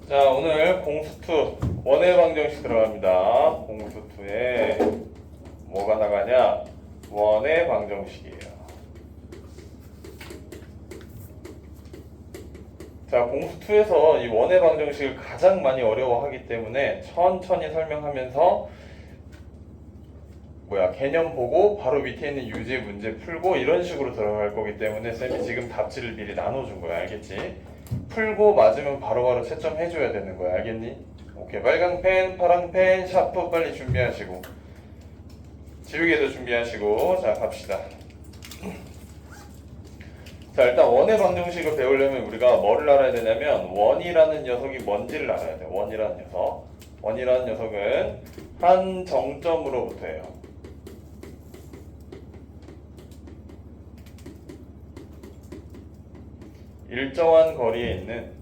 자, 오늘 공수2 원의 방정식 들어갑니다. 공수2에 뭐가 나가냐? 원의 방정식이에요. 자, 공수2에서 이 원의 방정식을 가장 많이 어려워하기 때문에 천천히 설명하면서 개념 보고 바로 밑에 있는 유제 문제 풀고 이런 식으로 들어갈 거기 때문에 쌤이 지금 답지를 미리 나눠준 거야. 알겠지? 풀고 맞으면 바로바로 채점해줘야 되는 거야. 알겠니? 오케이. 빨강 펜, 파랑 펜, 샤프 빨리 준비하시고 지우개도 준비하시고. 자, 갑시다. 자, 일단 원의 방정식을 배우려면 우리가 뭐를 알아야 되냐면 원이라는 녀석이 뭔지를 알아야 돼. 원이라는 녀석. 원이라는 녀석은 한 정점으로부터예요. 일정한 거리에 있는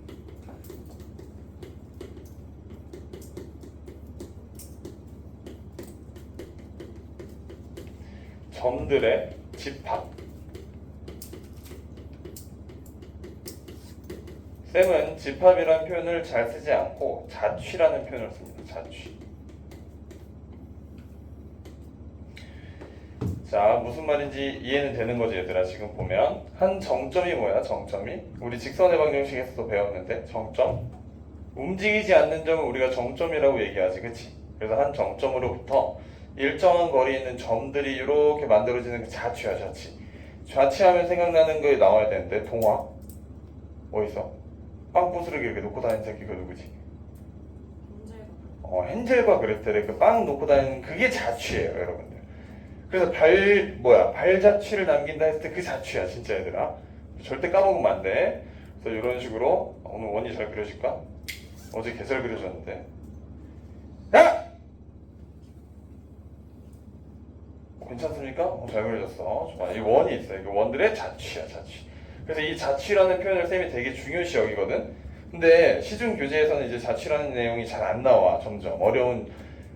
점들의 집합. 쌤은 집합이라는 표현을 잘 쓰지 않고 자취라는 표현을 씁니다. 자취. 자, 무슨 말인지 이해는 되는 거지 얘들아. 지금 보면 한 정점이 뭐야? 정점이 우리 직선의 방정식에서도 배웠는데 정점, 움직이지 않는 점을 우리가 정점이라고 얘기하지, 그치? 그래서 한 정점으로부터 일정한 거리에 있는 점들이 이렇게 만들어지는 게 자취야. 자취. 자취하면 생각나는 거 나와야 되는데 동화 어디서? 빵 부스러기 이렇게 놓고 다니는 새끼가 누구지? 헨젤과 그레텔의 그 빵 놓고 다니는 그게 자취예요, 여러분들. 그래서 발자취를 남긴다 했을 때 그 자취야, 진짜 얘들아. 절대 까먹으면 안 돼. 그래서 이런 식으로 오늘 원이 잘 그려질까? 어제 개 잘 그려졌는데. 야! 괜찮습니까? 잘 그려졌어. 좋아. 이 원이 있어요. 이 원들의 자취야, 자취. 그래서 이 자취라는 표현을 쌤이 되게 중요시 여기거든. 근데 시중 교재에서는 이제 자취라는 내용이 잘 안 나와. 점점 어려운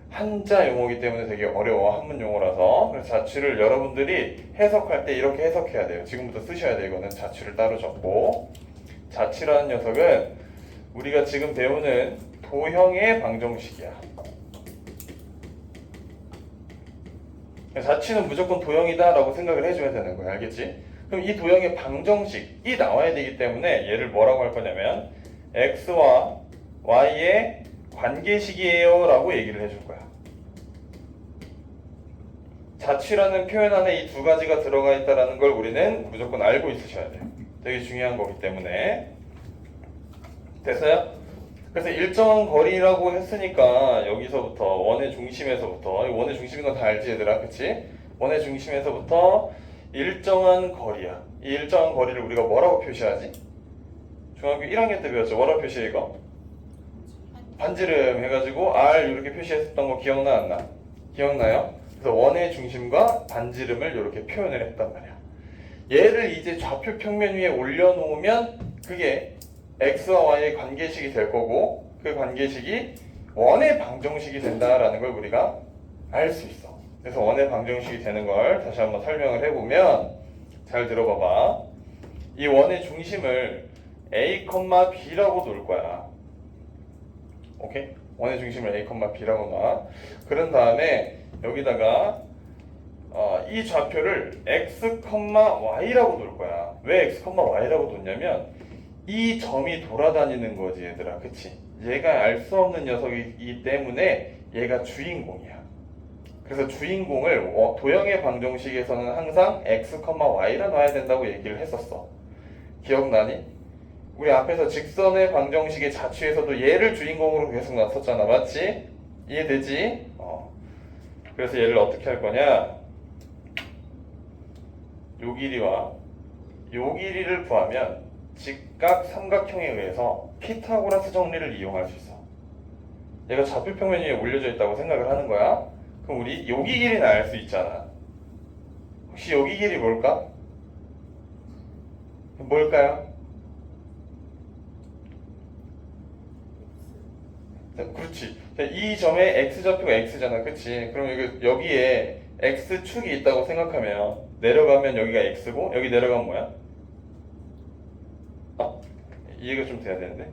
한자 용어이기 때문에 되게 어려워. 한문 용어라서. 그래서 자취를 여러분들이 해석할 때 이렇게 해석해야 돼요. 지금부터 쓰셔야 돼요. 이거는 자취를 따로 적고. 자취라는 녀석은 우리가 지금 배우는 도형의 방정식이야. 자취는 무조건 도형이다 라고 생각을 해줘야 되는 거야. 알겠지? 그럼 이 도형의 방정식이 나와야 되기 때문에 얘를 뭐라고 할 거냐면 x와 y의 관계식이에요 라고 얘기를 해줄 거야. 자취라는 표현 안에 이 두 가지가 들어가 있다는 걸 우리는 무조건 알고 있으셔야 돼요. 되게 중요한 거기 때문에. 됐어요? 그래서 일정한 거리라고 했으니까 여기서부터 원의 중심에서부터, 원의 중심인 건 다 알지 얘들아, 그치? 원의 중심에서부터 일정한 거리야. 이 일정한 거리를 우리가 뭐라고 표시하지? 중학교 1학년 때 배웠죠? 뭐라고 표시해 이거? 반지름 해가지고 R 이렇게 표시했었던 거 기억나 안 나? 기억나요? 그래서 원의 중심과 반지름을 이렇게 표현을 했단 말이야. 얘를 이제 좌표 평면 위에 올려놓으면 그게 x와 y의 관계식이 될 거고 그 관계식이 원의 방정식이 된다라는 걸 우리가 알 수 있어. 그래서 원의 방정식이 되는 걸 다시 한번 설명을 해보면 잘 들어봐봐. 이 원의 중심을 a, b라고 놓을 거야. 오케이? 원의 중심을 a, b라고 놔. 그런 다음에 여기다가 이 좌표를 x, y라고 놓을 거야. 왜 x, y라고 놓냐면 이 점이 돌아다니는 거지 얘들아. 그치? 얘가 알 수 없는 녀석이기 때문에 얘가 주인공이야. 그래서 주인공을 도형의 방정식에서는 항상 x, y라 놔야 된다고 얘기를 했었어. 기억나니? 우리 앞에서 직선의 방정식의 자취에서도 얘를 주인공으로 계속 놨었잖아. 맞지? 이해되지? 그래서 얘를 어떻게 할 거냐? 요 길이와 요 길이를 구하면 직각 삼각형에 의해서 피타고라스 정리를 이용할 수 있어. 얘가 좌표평면 위에 올려져 있다고 생각을 하는 거야. 그럼 우리 여기 길이는 알 수 있잖아. 혹시 여기 길이 뭘까? 뭘까요? 그렇지. 이 점에 x좌표가 x잖아. 그치? 그럼 여기에 x축이 있다고 생각하면 내려가면 여기가 x고 여기 내려가면 뭐야? 이해가 좀 돼야 되는데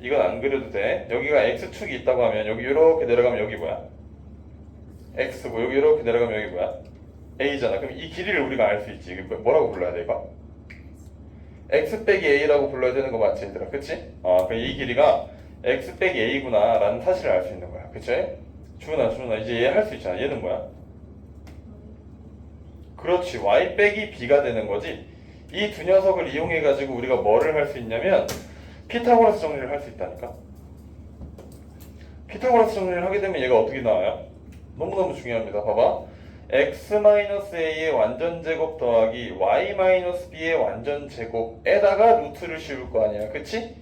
이건 안 그려도 돼. 여기가 x축이 있다고 하면 여기 이렇게 내려가면 여기 뭐야? x고 여기 이렇게 내려가면 여기 뭐야? a잖아. 그럼 이 길이를 우리가 알 수 있지. 이게 뭐라고 불러야 돼 이거? x 빼기 a라고 불러야 되는 거 맞지 얘들아? 그치? 그럼 이 길이가 x 빼기 a구나 라는 사실을 알 수 있는 거야. 그치? 주은아 이제 얘 할 수 있잖아. 얘는 뭐야? 그렇지. y 빼기 b가 되는 거지. 이 두 녀석을 이용해 가지고 우리가 뭐를 할 수 있냐면 피타고라스 정리를 할 수 있다니까. 피타고라스 정리를 하게 되면 얘가 어떻게 나와요? 너무너무 중요합니다. 봐봐. x-a의 완전제곱 더하기 y-b의 완전제곱에다가 루트를 씌울 거 아니야. 그치?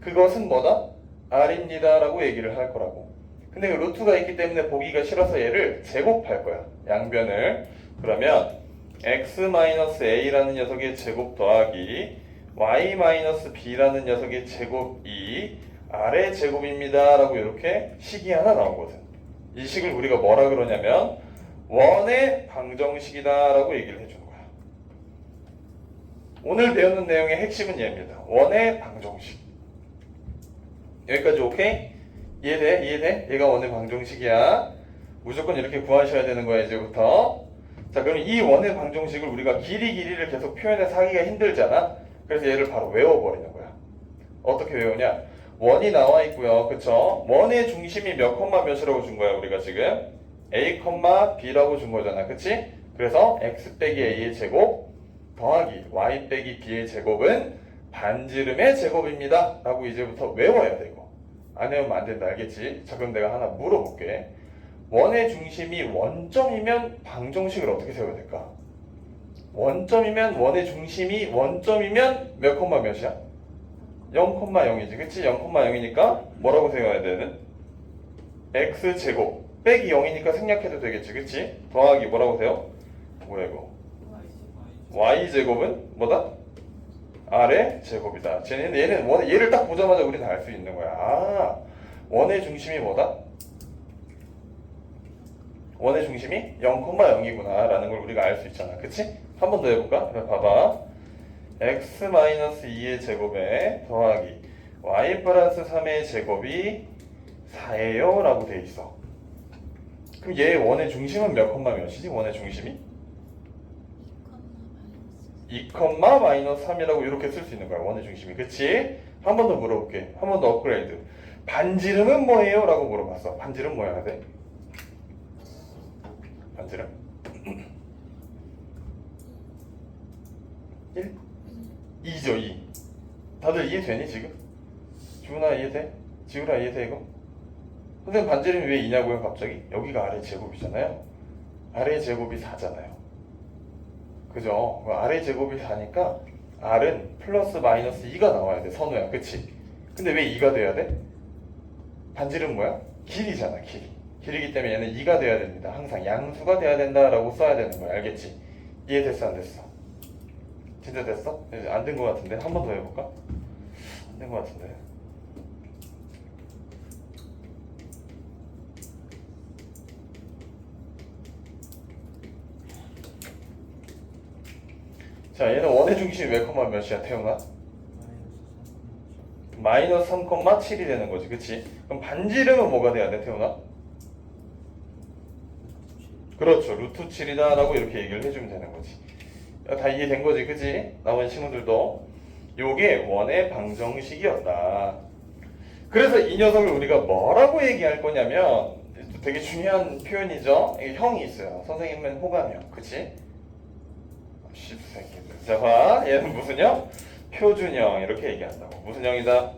그것은 뭐다? r입니다 라고 얘기를 할 거라고. 근데 그 루트가 있기 때문에 보기가 싫어서 얘를 제곱할 거야. 양변을. 그러면 x-a라는 녀석의 제곱 더하기 y-b라는 녀석의 제곱이 r의 제곱입니다 라고 이렇게 식이 하나 나오거든. 이 식을 우리가 뭐라 그러냐면 원의 방정식이다 라고 얘기를 해주는 거야. 오늘 배우는 내용의 핵심은 얘입니다. 원의 방정식. 여기까지 오케이? 이해돼? 이해돼? 얘가 원의 방정식이야. 무조건 이렇게 구하셔야 되는 거야 이제부터. 자, 그럼 이 원의 방정식을 우리가 길이를 계속 표현해서 하기가 힘들잖아. 그래서 얘를 바로 외워버리는 거야. 어떻게 외우냐? 원이 나와 있고요. 그쵸? 원의 중심이 몇 콤마 몇이라고 준 거야 우리가 지금? a, b라고 준 거잖아. 그치? 그래서 x 빼기 a의 제곱 더하기 y 빼기 b의 제곱은 반지름의 제곱입니다 라고 이제부터 외워야 돼 이거. 안 외우면 안 된다. 알겠지? 자, 그럼 내가 하나 물어볼게. 원의 중심이 원점이면 방정식을 어떻게 세워야 될까? 원점이면 원의 중심이 원점이면 몇 콤마 몇이야? 0,0이지. 그치? 0,0이니까 뭐라고 세워야 되는? x제곱 빼기 0이니까 생략해도 되겠지. 그치? 더하기 뭐라고 세워? 뭐야 이거? y제곱은 뭐다? r의 제곱이다. 얘를 딱 보자마자 우리는 알 수 있는 거야. 원의 중심이 뭐다? 원의 중심이 0,0이구나 라는 걸 우리가 알 수 있잖아. 그치? 한 번 더 해볼까? 그래, 봐봐. x-2의 제곱에 더하기 y 플러스 3의 제곱이 4예요 라고 돼 있어. 그럼 얘 원의 중심은 몇 콤마 몇이지? 원의 중심이? 2,-3이라고 이렇게 쓸 수 있는 거야. 원의 중심이. 그치? 한 번 더 물어볼게. 한 번 더 업그레이드. 반지름은 뭐예요? 라고 물어봤어. 반지름 뭐 해야 돼? 반지름? 1? 2죠 2. 다들 이해되니 지금? 주은아 이해돼? 지우라 이해돼 이거? 선생님 반지름이 왜 2냐고요 갑자기? 여기가 아래 제곱이잖아요. 아래 제곱이 4잖아요. 그죠? 아래 제곱이 4니까 r은 플러스 마이너스 2가 나와야 돼. 선우야. 그치? 근데 왜 2가 돼야 돼? 반지름 뭐야? 길이잖아. 길이기 때문에 얘는 2가 돼야 됩니다. 항상 양수가 돼야 된다라고 써야 되는 거야. 알겠지? 이해됐어 안 됐어? 진짜 됐어? 안 된 거 같은데? 한 번 더 해볼까? 안 된 거 같은데? 자, 얘는 원의 중심이 몇 콤마 몇이야, 태용아? 마이너스 3,7이 되는 거지, 그치? 그럼 반지름은 뭐가 돼야 돼, 태용아? 그렇죠, 루트 7이다 라고 이렇게 얘기를 해주면 되는 거지. 다 이해된 거지, 그치? 나머지 친구들도. 요게 원의 방정식이었다. 그래서 이 녀석을 우리가 뭐라고 얘기할 거냐면 되게 중요한 표현이죠. 이게 형이 있어요. 선생님은 호감형, 그치? 새끼들. 자, 봐. 얘는 무슨 형? 표준형 이렇게 얘기한다고. 무슨 형이다?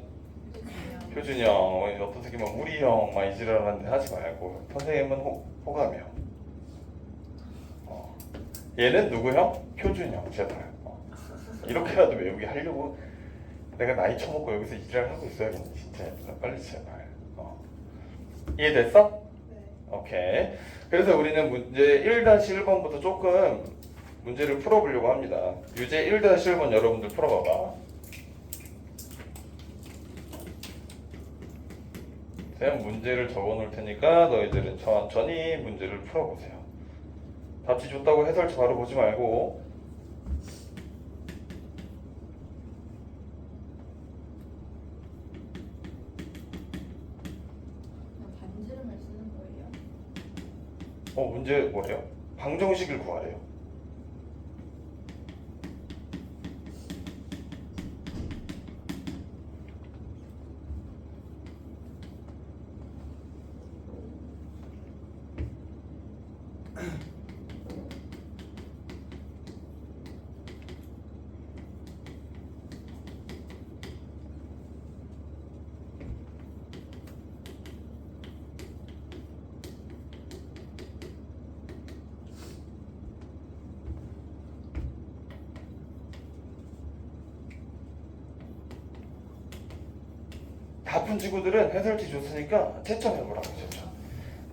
표준형. 어떤 새끼면 우리 형 막 이지랄하는데 하지 말고 선생님은 호감형. 얘는 누구형? 표준형. 제발. 이렇게라도 외우게 하려고 내가 나이 처먹고 여기서 이지랄하고 있어야겠네. 진짜 빨리 제발. 이해됐어? 네. 오케이. 그래서 우리는 문제 1-1번부터 조금 문제를 풀어보려고 합니다. 유제 1-1번 여러분들 풀어봐봐. 제가 문제를 적어놓을 테니까 너희들은 천천히 문제를 풀어보세요. 답지 줬다고 해설지 바로 보지 말고. 문제 뭐래요? 방정식을 구하래요. 다 푼 친구들은 해설지 줬으니까 채점해보라고. 채점.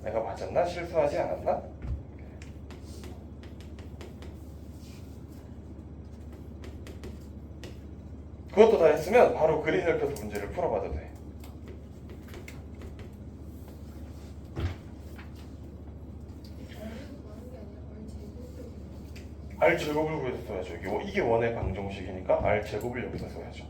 내가 맞았나? 실수하지 않았나? 그것도 다 했으면 바로 그림을 펴서 문제를 풀어봐도 돼. R 제곱을 구해서 써야죠. 이게 원의 방정식이니까 R 제곱을 여기서 써야죠.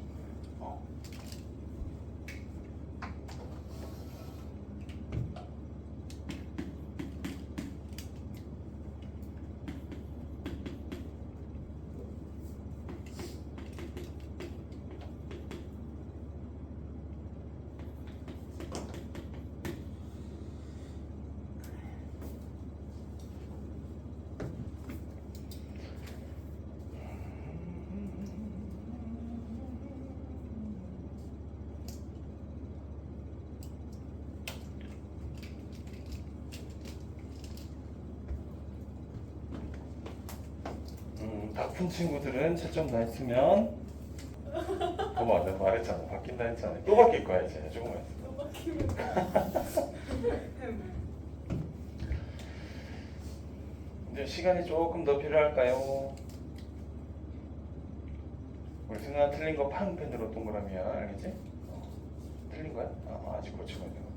다 푼 친구들은 채점 다 했으면 봐봐, 내가 말했잖아. 바뀐다 했잖아. 또 바뀔 거야 이제. 조금만 있어. 또 바뀌면 이제 시간이 조금 더 필요할까요? 우리 승아 틀린 거 파란펜으로 동그라미야. 알겠지? 틀린 거야? 아직 고치고 있는 거.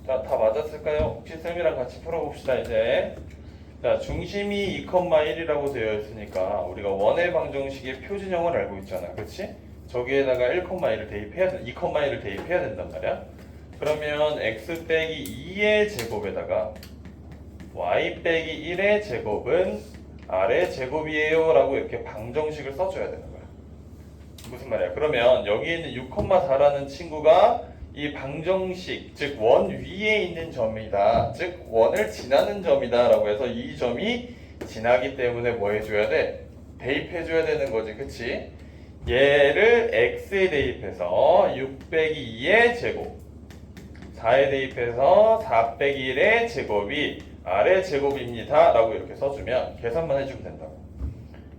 자, 다 맞았을까요? 혹시 쌤이랑 같이 풀어봅시다 이제. 자, 중심이 2,1이라고 되어 있으니까 우리가 원의 방정식의 표준형을 알고 있잖아. 그렇지? 저기에다가 1,1을 대입해야 돼. 2,1을 대입해야 된단 말이야. 그러면 x 빼기 2의 제곱에다가 y 빼기 1의 제곱은 r의 제곱이에요 라고 이렇게 방정식을 써줘야 되는 거야. 무슨 말이야? 그러면 여기 있는 6,4라는 친구가 이 방정식, 즉 원 위에 있는 점이다. 즉 원을 지나는 점이다 라고 해서 이 점이 지나기 때문에 뭐 해줘야 돼? 대입해줘야 되는 거지. 그치? 얘를 x에 대입해서 6 빼기 2의 제곱, 4에 대입해서 4 빼기 1의 제곱이 r의 제곱입니다 라고 이렇게 써주면 계산만 해주면 된다고.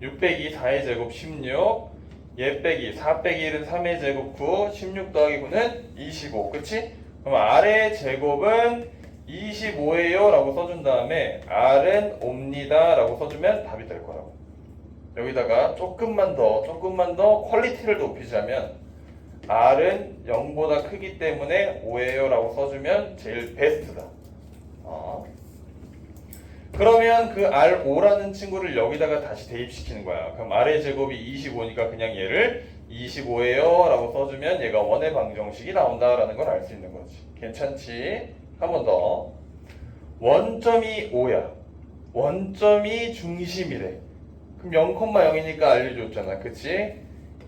6 빼기 4의 제곱 16, 얘 빼기 4 빼기 1은 3의 제곱 9, 16 더하기 9는 25. 그치? 그럼 r의 제곱은 25예요 라고 써준 다음에 r은 옵니다 라고 써주면 답이 될 거라고. 여기다가 조금만 더 퀄리티를 높이자면 r은 0보다 크기 때문에 5예요 라고 써주면 제일 베스트다. 그러면 그 R5라는 친구를 여기다가 다시 대입시키는 거야. 그럼 R의 제곱이 25니까 그냥 얘를 25예요 라고 써주면 얘가 원의 방정식이 나온다라는 걸 알 수 있는 거지. 괜찮지? 한 번 더. 원점이 5야. 원점이 중심이래. 그럼 0,0이니까 알려줬잖아. 그치?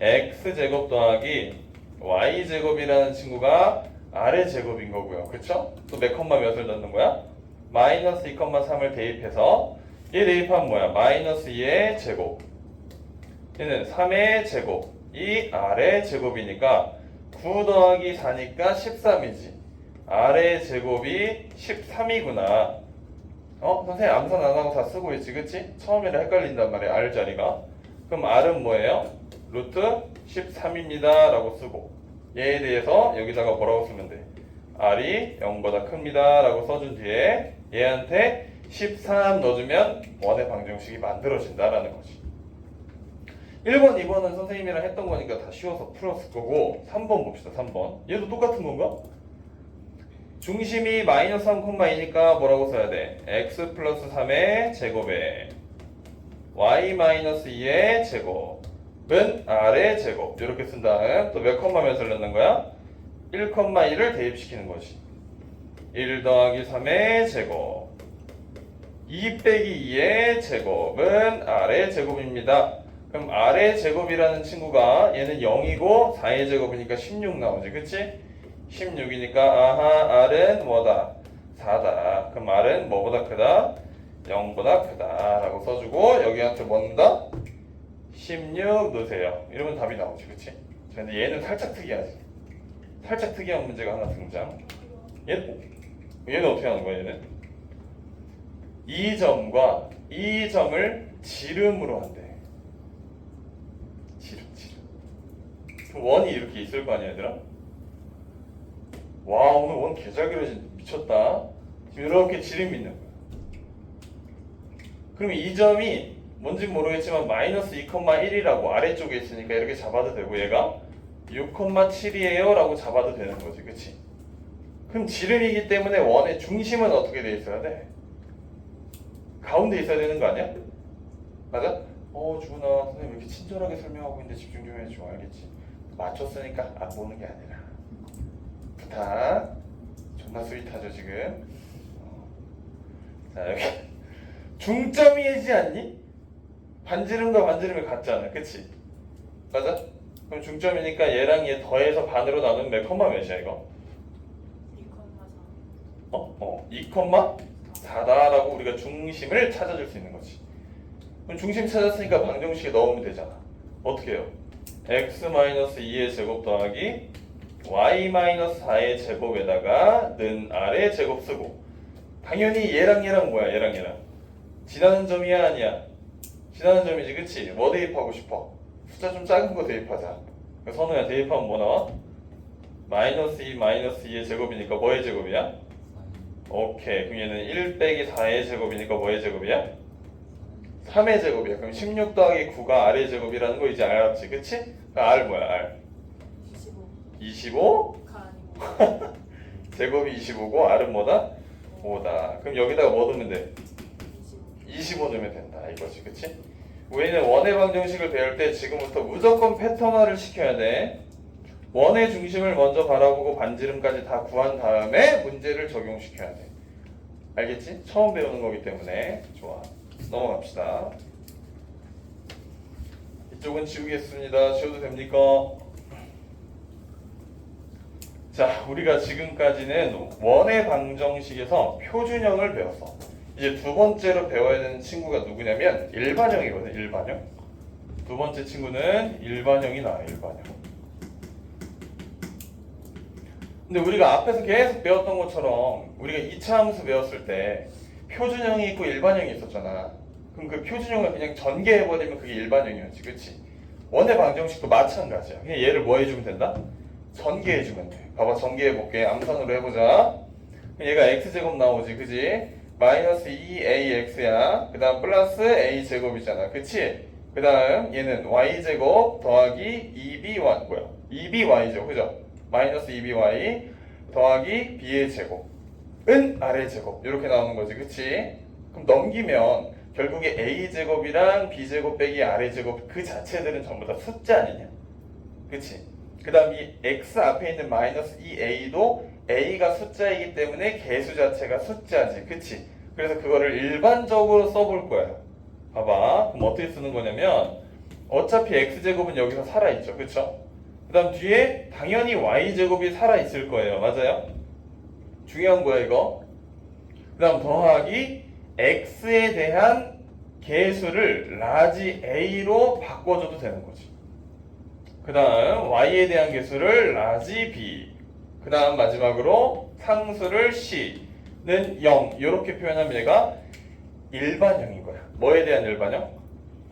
X제곱 더하기 Y제곱이라는 친구가 R의 제곱인 거고요. 그쵸? 또 몇 컴마 몇을 넣는 거야? 마이너스 2,3을 대입해서 얘 대입하면 뭐야? 마이너스 2의 제곱, 얘는 3의 제곱, 이 R의 제곱이니까 9 더하기 4니까 13이지. R의 제곱이 13이구나. 선생님 암산 안 하고 다 쓰고 있지, 그치? 처음에는 헷갈린단 말이야, R 자리가. 그럼 R은 뭐예요? 루트 13입니다 라고 쓰고, 얘에 대해서 여기다가 뭐라고 쓰면 돼? r이 0보다 큽니다 라고 써준 뒤에 얘한테 13 넣어주면 원의 방정식이 만들어진다라는 거지. 1번, 2번은 선생님이랑 했던 거니까 다 쉬워서 풀었을 거고 3번 봅시다. 3번. 얘도 똑같은 건가? 중심이 마이너스 3,2니까 뭐라고 써야 돼? x 플러스 3의 제곱에 y 마이너스 2의 제곱은 r의 제곱 이렇게 쓴 다음 또 몇 컴마면서 넣는 거야? 1,2를 대입시키는 거지. 1 더하기 3의 제곱 2 빼기 2의 제곱은 r의 제곱입니다. 그럼 r의 제곱이라는 친구가 얘는 0이고 4의 제곱이니까 16 나오지. 그치? 16이니까 아하 r은 뭐다? 4다. 그럼 r은 뭐보다 크다? 0보다 크다 라고 써주고 여기한테 뭔다? 16 넣으세요. 이러면 답이 나오지. 그치? 근데 얘는 살짝 특이하지. 살짝 특이한 문제가 하나 등장. 얘는 어떻게 하는 거야? 얘는 이 점과 이 점을 지름으로 한대. 지름. 그럼 원이 이렇게 있을 거 아니야 얘들아? 와 오늘 원 개잘 그려진 미쳤다. 지금 이렇게 지름이 있는 거야. 그럼 이 점이 뭔지 모르겠지만 마이너스 2,1이라고 아래쪽에 있으니까 이렇게 잡아도 되고 얘가 6,7이에요 라고 잡아도 되는 거지. 그치? 그럼 지름이기 때문에 원의 중심은 어떻게 돼 있어야 돼? 가운데 있어야 되는 거 아니야? 맞아? 주은아 선생님 왜 이렇게 친절하게 설명하고 있는데 집중 좀 해줘. 알겠지? 맞췄으니까 안 보는 게 아니라 부탁. 존나 스윗하죠 지금. 자 여기 중점이지 않니? 반지름과 반지름이 같잖아. 그치? 맞아? 그럼 중점이니까 얘랑 얘 더해서 반으로 나누면 몇 컴마 몇이야 이거? 2,4다라고 우리가 중심을 찾아줄 수 있는 거지. 그럼 중심 찾았으니까 방정식에 넣으면 되잖아. 어떻게 해요? x-2의 제곱 더하기 y-4의 제곱에다가 는 r의 제곱 쓰고 당연히 얘랑 뭐야? 얘랑 지나는 점이야 아니야? 지나는 점이지. 그치? 뭐 대입하고 싶어? 숫자 좀 작은 거 대입하자. 선우야 대입하면 뭐 나와? -2 -2의 제곱이니까 뭐의 제곱이야? 오케이. 그럼 얘는 1 빼기 4의 제곱이니까 뭐의 제곱이야? 3의 제곱이야. 그럼 16 더하기 9가 r의 제곱이라는 거 이제 알았지. 그치? r 뭐야? r 25? 제곱이 25고 r은 뭐다? 5다. 그럼 여기다가 뭐 넣으면 돼? 25 넣으면 된다 이거지. 그치? 우리는 원의 방정식을 배울 때 지금부터 무조건 패턴화를 시켜야 돼. 원의 중심을 먼저 바라보고 반지름까지 다 구한 다음에 문제를 적용시켜야 돼. 알겠지? 처음 배우는 거기 때문에. 좋아. 넘어갑시다. 이쪽은 지우겠습니다. 지워도 됩니까? 자, 우리가 지금까지는 원의 방정식에서 표준형을 배웠어. 이제 두 번째로 배워야 되는 친구가 누구냐면 일반형이거든. 일반형. 두 번째 친구는 일반형이 나와요. 일반형. 근데 우리가 앞에서 계속 배웠던 것처럼 우리가 2차 함수 배웠을 때 표준형이 있고 일반형이 있었잖아. 그럼 그 표준형을 그냥 전개해버리면 그게 일반형이었지. 그치? 원의 방정식도 마찬가지야. 그냥 얘를 뭐 해주면 된다? 전개해주면 돼. 봐봐, 전개해볼게. 암산으로 해보자. 얘가 x제곱 나오지. 그지? 마이너스 2ax야. 그 다음 플러스 a제곱이잖아. 그치? 그 다음 얘는 y제곱 더하기 2by 뭐야? 2by죠. 그죠? 마이너스 2by 더하기 b의 제곱은 r의 제곱. 이렇게 나오는 거지. 그치? 그럼 넘기면 결국에 a제곱이랑 b제곱 빼기 r의 제곱 그 자체들은 전부 다 숫자 아니냐? 그치? 그 다음 이 x 앞에 있는 마이너스 2a도 a가 숫자이기 때문에 개수 자체가 숫자지. 그치? 그래서 그거를 일반적으로 써볼 거야. 봐봐. 그럼 어떻게 쓰는 거냐면 어차피 x제곱은 여기서 살아있죠. 그쵸? 그 다음 뒤에 당연히 y제곱이 살아있을 거예요. 맞아요? 중요한 거야 이거. 그 다음 더하기 x에 대한 개수를 라지 a로 바꿔줘도 되는 거지. 그 다음 y에 대한 개수를 라지 b. 그 다음 마지막으로 상수를 c는 0. 이렇게 표현하면 얘가 일반형인 거야. 뭐에 대한 일반형?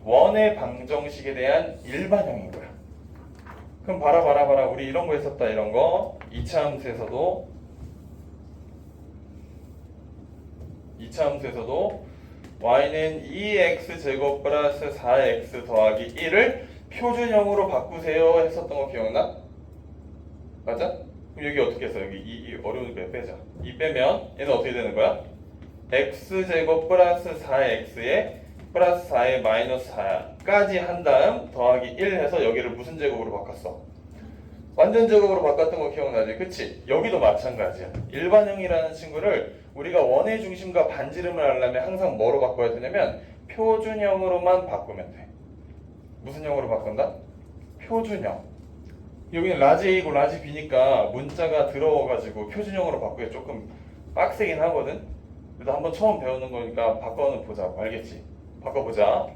원의 방정식에 대한 일반형인 거야. 그럼 봐라. 우리 이런 거 했었다. 이런 거. 2차 함수에서도 y는 2x제곱 플러스 4x 더하기 1을 표준형으로 바꾸세요 했었던 거 기억나? 맞아? 그럼 여기 어떻게 했어? 여기 이 어려우니까 빼자. 2 빼면 얘는 어떻게 되는 거야? x제곱 플러스 4x에 플러스 4에 마이너스 4까지 한 다음 더하기 1 해서 여기를 무슨 제곱으로 바꿨어? 완전 제곱으로 바꿨던 거 기억나지? 그치? 여기도 마찬가지야. 일반형이라는 친구를 우리가 원의 중심과 반지름을 하려면 항상 뭐로 바꿔야 되냐면 표준형으로만 바꾸면 돼. 무슨 형으로 바꾼다? 표준형. 여기는 라지 A고 라지 B니까 문자가 더러워가지고 표준형으로 바꾸기 조금 빡세긴 하거든? 그래도 한번 처음 배우는 거니까 바꿔는 보자고. 알겠지? 바꿔보자.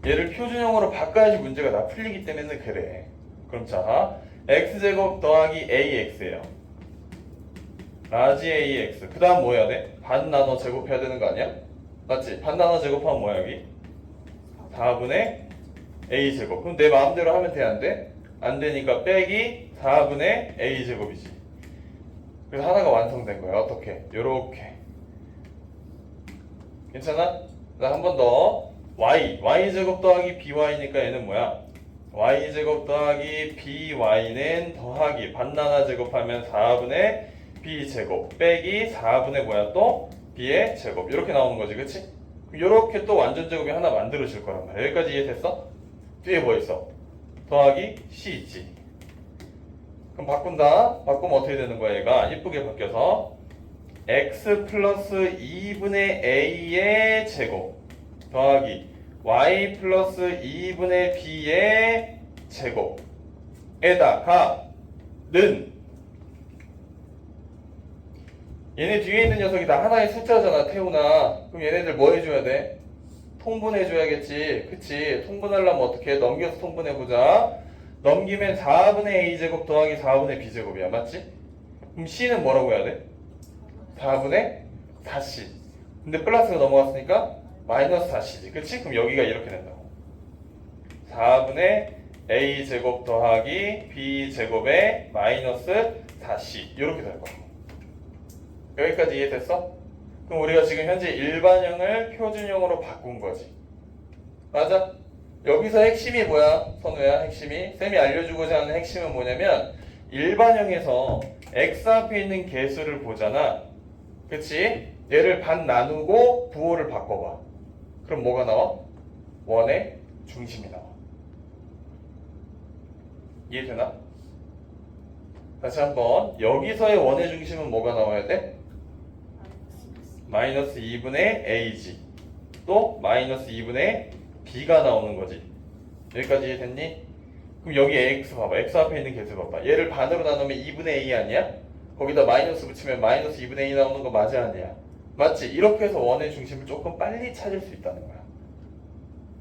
얘를 표준형으로 바꿔야지 문제가 다 풀리기 때문에 그래. 그럼 자, x제곱 더하기 ax예요. 라지 ax. 그 다음 뭐 해야 돼? 반 나눠 제곱해야 되는 거 아니야? 맞지? 반 나눠 제곱하면 뭐야 여기? 4분의 a제곱. 그럼 내 마음대로 하면 돼 안 돼? 안 되니까 빼기 4분의 a제곱이지. 그래서 하나가 완성된 거야. 어떻게? 요렇게. 괜찮아? 자, 한 번 더. y제곱 더하기 by니까 얘는 뭐야? y제곱 더하기 by는 더하기 반나나 제곱하면 4분의 b제곱 빼기 4분의 뭐야 또? b의 제곱. 이렇게 나오는 거지, 그치? 이렇게 또 완전 제곱이 하나 만들어질 거란 말이야. 여기까지 이해됐어? 뒤에 뭐 있어? 더하기 c 있지. 그럼 바꾼다. 바꾸면 어떻게 되는 거야? 얘가 이쁘게 바뀌어서 x 플러스 2분의 a의 제곱 더하기 y 플러스 2분의 b의 제곱에다가 는 얘네 뒤에 있는 녀석이 다 하나의 숫자잖아. 태우나. 그럼 얘네들 뭐 해줘야 돼? 통분해줘야겠지. 그치? 통분하려면 어떻게 해? 넘겨서 통분해보자. 넘기면 4분의 a제곱 더하기 4분의 b제곱이야. 맞지? 그럼 c는 뭐라고 해야 돼? 4분의 4c. 근데 플러스가 넘어갔으니까 마이너스 4c지. 그치? 그럼 여기가 이렇게 된다고. 4분의 a제곱 더하기 b제곱에 마이너스 4c. 이렇게 될 거야. 여기까지 이해됐어? 그럼 우리가 지금 현재 일반형을 표준형으로 바꾼 거지. 맞아? 여기서 핵심이 뭐야? 선우야, 핵심이? 쌤이 알려주고자 하는 핵심은 뭐냐면 일반형에서 x 앞에 있는 개수를 보잖아. 그치? 얘를 반 나누고 부호를 바꿔봐. 그럼 뭐가 나와? 원의 중심이 나와. 이해되나? 다시 한번. 여기서의 원의 중심은 뭐가 나와야 돼? 마이너스 2분의 a지. 또 마이너스 2분의 b가 나오는 거지. 여기까지 이해됐니? 그럼 여기 x 봐봐. x 앞에 있는 개수 봐봐. 얘를 반으로 나누면 2분의 a 아니야? 거기다 마이너스 붙이면 마이너스 2분의 a 나오는 거 맞아 아니야? 맞지? 이렇게 해서 원의 중심을 조금 빨리 찾을 수 있다는 거야.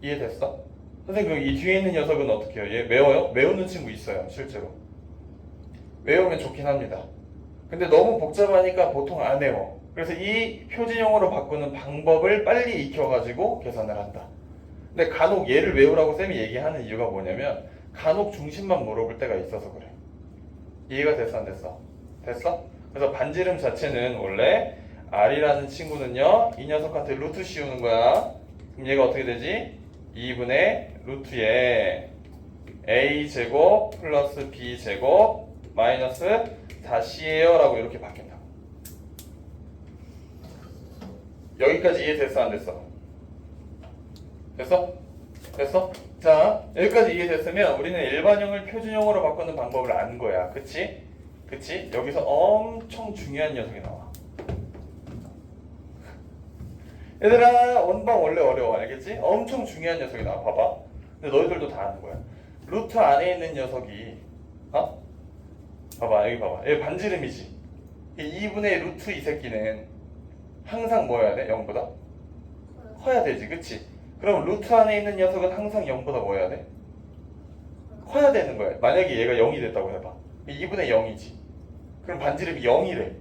이해됐어? 선생님 이 뒤에 있는 녀석은 어떻게 해요? 얘 외워요? 외우는 친구 있어요 실제로. 외우면 좋긴 합니다. 근데 너무 복잡하니까 보통 안 외워. 그래서 이 표준형으로 바꾸는 방법을 빨리 익혀가지고 계산을 한다. 근데 간혹 얘를 외우라고 쌤이 얘기하는 이유가 뭐냐면 간혹 중심만 물어볼 때가 있어서 그래. 이해가 됐어 안 됐어? 됐어? 그래서 반지름 자체는 원래 r이라는 친구는요 이 녀석한테 루트 씌우는 거야. 그럼 얘가 어떻게 되지? 2분의 루트에 a제곱 플러스 b제곱 마이너스 4c예요 라고 이렇게 바뀐다. 여기까지 이해됐어 안 됐어? 됐어? 됐어? 자 여기까지 이해됐으면 우리는 일반형을 표준형으로 바꾸는 방법을 아는 거야. 그치? 그치? 여기서 엄청 중요한 녀석이 나와. 얘들아 원방 원래 어려워 알겠지? 엄청 중요한 녀석이 나와. 봐봐. 근데 너희들도 다 아는 거야. 루트 안에 있는 녀석이 봐봐 여기 봐봐. 얘 반지름이지. 이 2분의 루트 이 새끼는 항상 뭐 해야 돼? 0보다? 커야 되지. 그치? 그럼 루트 안에 있는 녀석은 항상 0보다 뭐 해야 돼? 커야 되는 거야. 만약에 얘가 0이 됐다고 해봐. 2분의 0이지. 그럼 반지름이 0이래.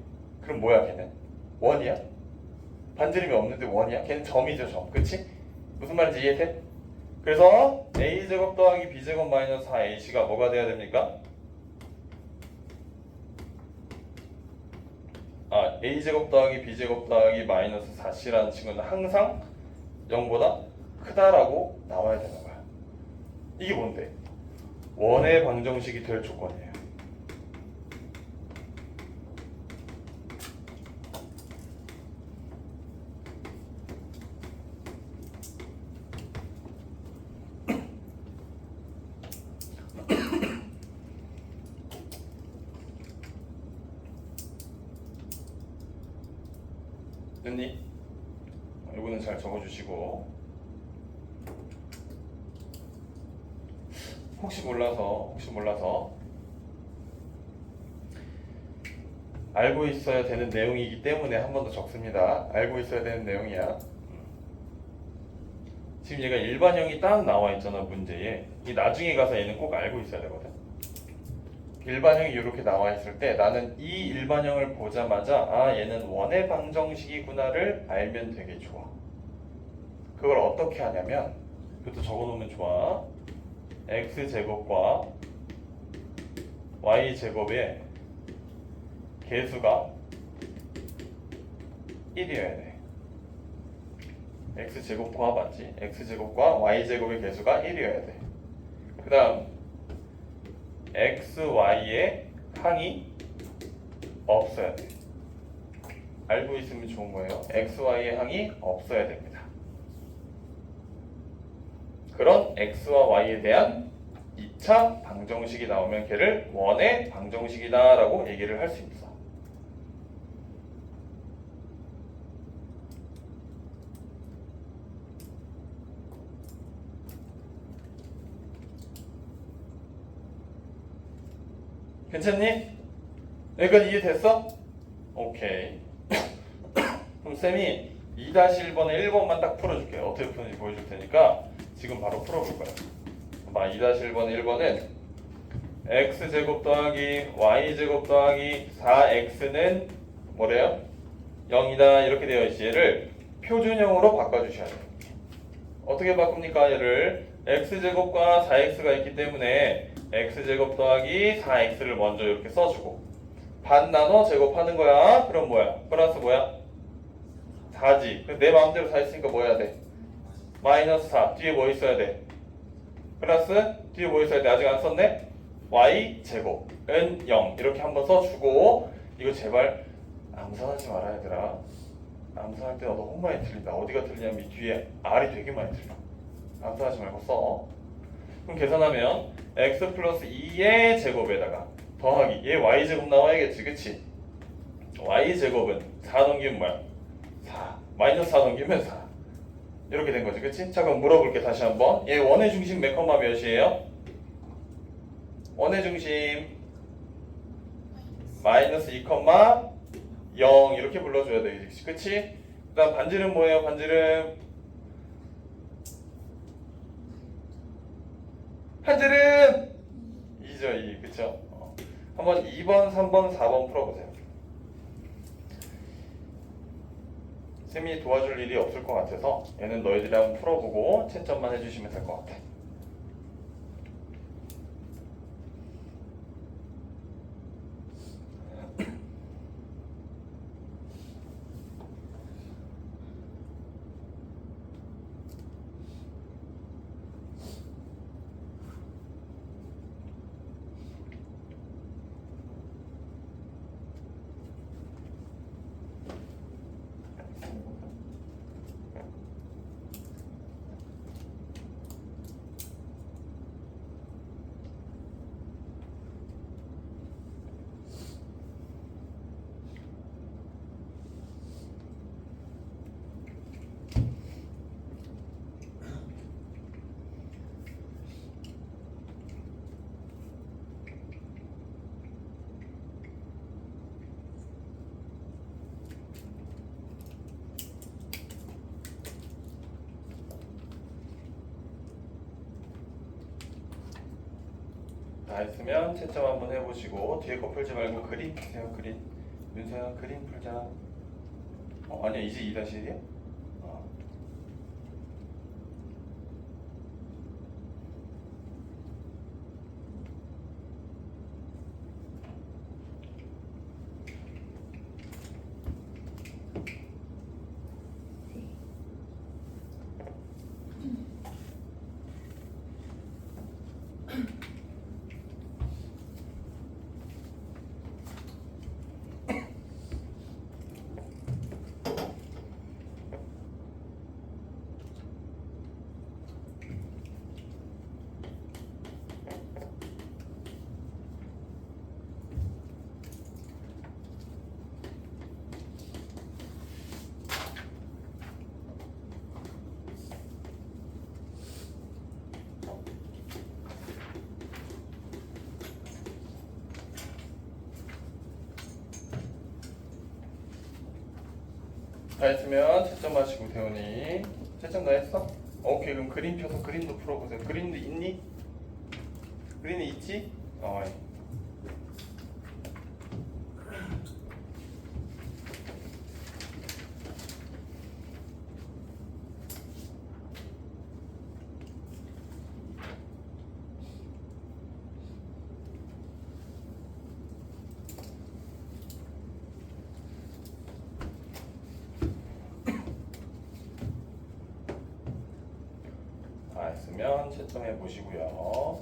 그럼 뭐야 걔는? 1이야? 반지름이 없는데 1이야? 걔는 점이죠 점. 그치? 무슨 말인지 이해돼? 그래서 a제곱 더하기 b제곱 마이너스 4ac가 뭐가 돼야 됩니까? a제곱 더하기 b제곱 더하기 마이너스 4c라는 친구는 항상 0보다 크다라고 나와야 되는 거야. 이게 뭔데? 원의 방정식이 될 조건이에요. 됐니? 이거는 잘 적어주시고, 혹시 몰라서 알고 있어야 되는 내용이기 때문에 한 번 더 적습니다. 알고 있어야 되는 내용이야. 지금 얘가 일반형이 딱 나와 있잖아, 문제에. 이 나중에 가서 얘는 꼭 알고 있어야 되거든. 일반형이 이렇게 나와 있을 때 나는 이 일반형을 보자마자 얘는 원의 방정식이구나를 알면 되게 좋아. 그걸 어떻게 하냐면, 이것도 적어놓으면 좋아. x제곱과 y제곱의 개수가 1이어야 돼. x제곱과 맞지? x제곱과 y제곱의 개수가 1이어야 돼. 그 다음 xy의 항이 없어야 돼. 알고 있으면 좋은 거예요. xy의 항이 없어야 됩니다. 그런 x와 y에 대한 2차 방정식이 나오면 걔를 원의 방정식이다 라고 얘기를 할 수 있어. 괜찮니? 여기까지 이해됐어? 오케이. 그럼 쌤이 2-1번에 1번만 딱 풀어줄게요. 어떻게 푸는지 보여줄 테니까 지금 바로 풀어볼 거야. 2-1번에 1번은 x제곱 더하기 y제곱 더하기 4x는 뭐래요? 0이다 이렇게 되어 있지. 얘를 표준형으로 바꿔주셔야 돼요. 어떻게 바꿉니까? 얘를 x제곱과 4x가 있기 때문에 x제곱 더하기 4x를 먼저 이렇게 써주고 반 나눠 제곱하는 거야. 그럼 뭐야? 플러스 뭐야? 4지. 내 마음대로 다 했으니까 뭐 해야 돼? 마이너스 4. 뒤에 뭐 있어야 돼? 플러스 뒤에 뭐 있어야 돼? 아직 안 썼네? y제곱은 0 이렇게 한번 써주고 이거 제발 암산하지 마라 얘들아. 암산할 때 너도 너무 많이 틀린다. 어디가 틀리냐면 이 뒤에 r이 되게 많이 틀려. 암산하지 말고 써. 그럼 계산하면 x 플러스 2의 제곱에다가 더하기 얘 y제곱 나와야겠지. 그치? y제곱은 4 넘기면 뭐야? 4 마이너스 4 넘기면 4 이렇게 된 거지. 그치? 자 그럼 물어볼게 다시 한번. 얘 원의 중심 몇 컴마 몇이에요? 원의 중심 마이너스 2 컴마 0 이렇게 불러줘야 돼. 그치? 그 다음 반지름 뭐예요? 반지름 반지름 2죠 2. 그쵸? 한번 2번 3번 4번 풀어보세요. 쌤이 도와줄 일이 없을 것 같아서 얘는 너희들이 한번 풀어보고 채점만 해주시면 될 것 같아. 다 했으면 채점 한번 해보시고 뒤에 거 풀지 말고 그림 푸세요. 그림. 윤서야 그림 풀자. 아니야 이제 2-1이야? 다 했으면 채점하시고 대훈이 채점 다 했어? 오케이 그럼 그림 펴서 그림도 풀어보세요. 그림도 있니? 그림이 있지? 다 했으면 채점해 보시고요.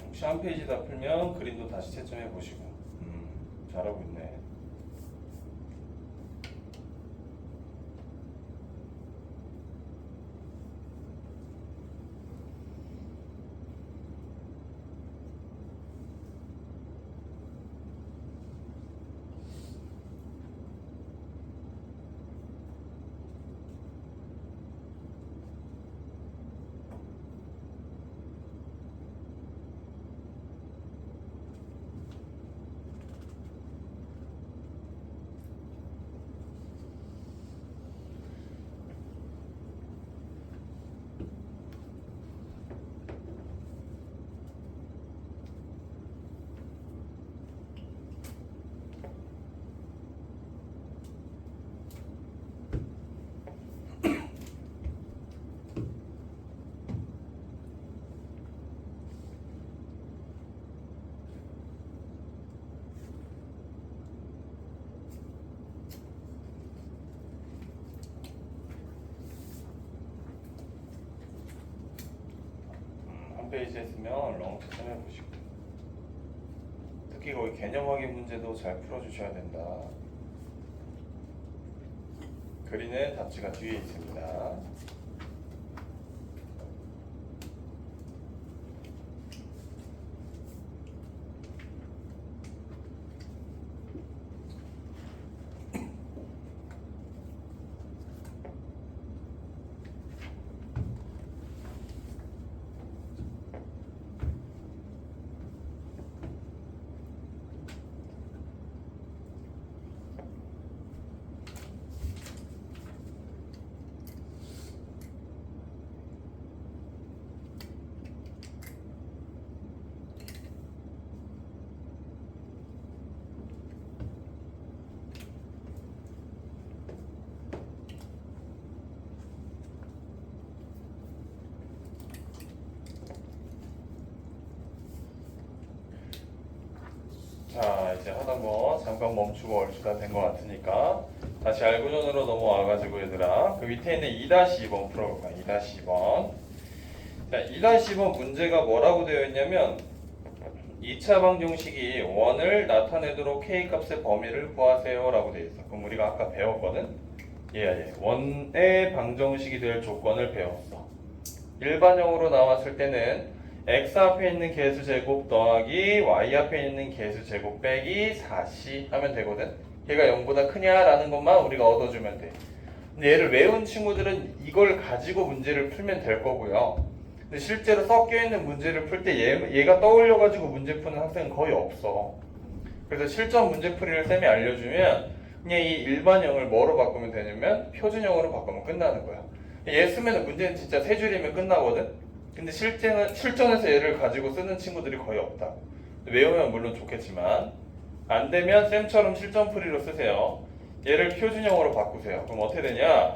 혹시 한 페이지 다 풀면 그림도 다시 채점해 보시고 잘하고 있네. 한 페이지 했으면 얼른 채점해 보시고 특히 거기 개념 확인 문제도 잘 풀어주셔야 된다. 그리는 답지가 뒤에 있습니다. 자, 이제 하던 거 잠깐 멈추고 얼추 다 된 것 같으니까 다시 알고전으로 넘어와가지고 얘들아 그 밑에 있는 2-2번 풀어볼까? 2-2번 자, 2-2번 문제가 뭐라고 되어 있냐면 2차 방정식이 원을 나타내도록 K값의 범위를 구하세요 라고 되어 있어. 그럼 우리가 아까 배웠거든? 예. 원의 방정식이 될 조건을 배웠어. 일반형으로 나왔을 때는 x 앞에 있는 개수 제곱 더하기 y 앞에 있는 개수 제곱 빼기 4c 하면 되거든? 걔가 0보다 크냐라는 것만 우리가 얻어주면 돼. 근데 얘를 외운 친구들은 이걸 가지고 문제를 풀면 될 거고요. 근데 실제로 섞여있는 문제를 풀 때 얘가 떠올려가지고 문제 푸는 학생은 거의 없어. 그래서 실전 문제풀이를 쌤이 알려주면 그냥 이 일반형을 뭐로 바꾸면 되냐면 표준형으로 바꾸면 끝나는 거야. 얘 쓰면 문제는 진짜 세 줄이면 끝나거든? 근데 실전에서 얘를 가지고 쓰는 친구들이 거의 없다. 외우면 물론 좋겠지만 안 되면 쌤처럼 실전풀이로 쓰세요. 얘를 표준형으로 바꾸세요. 그럼 어떻게 되냐?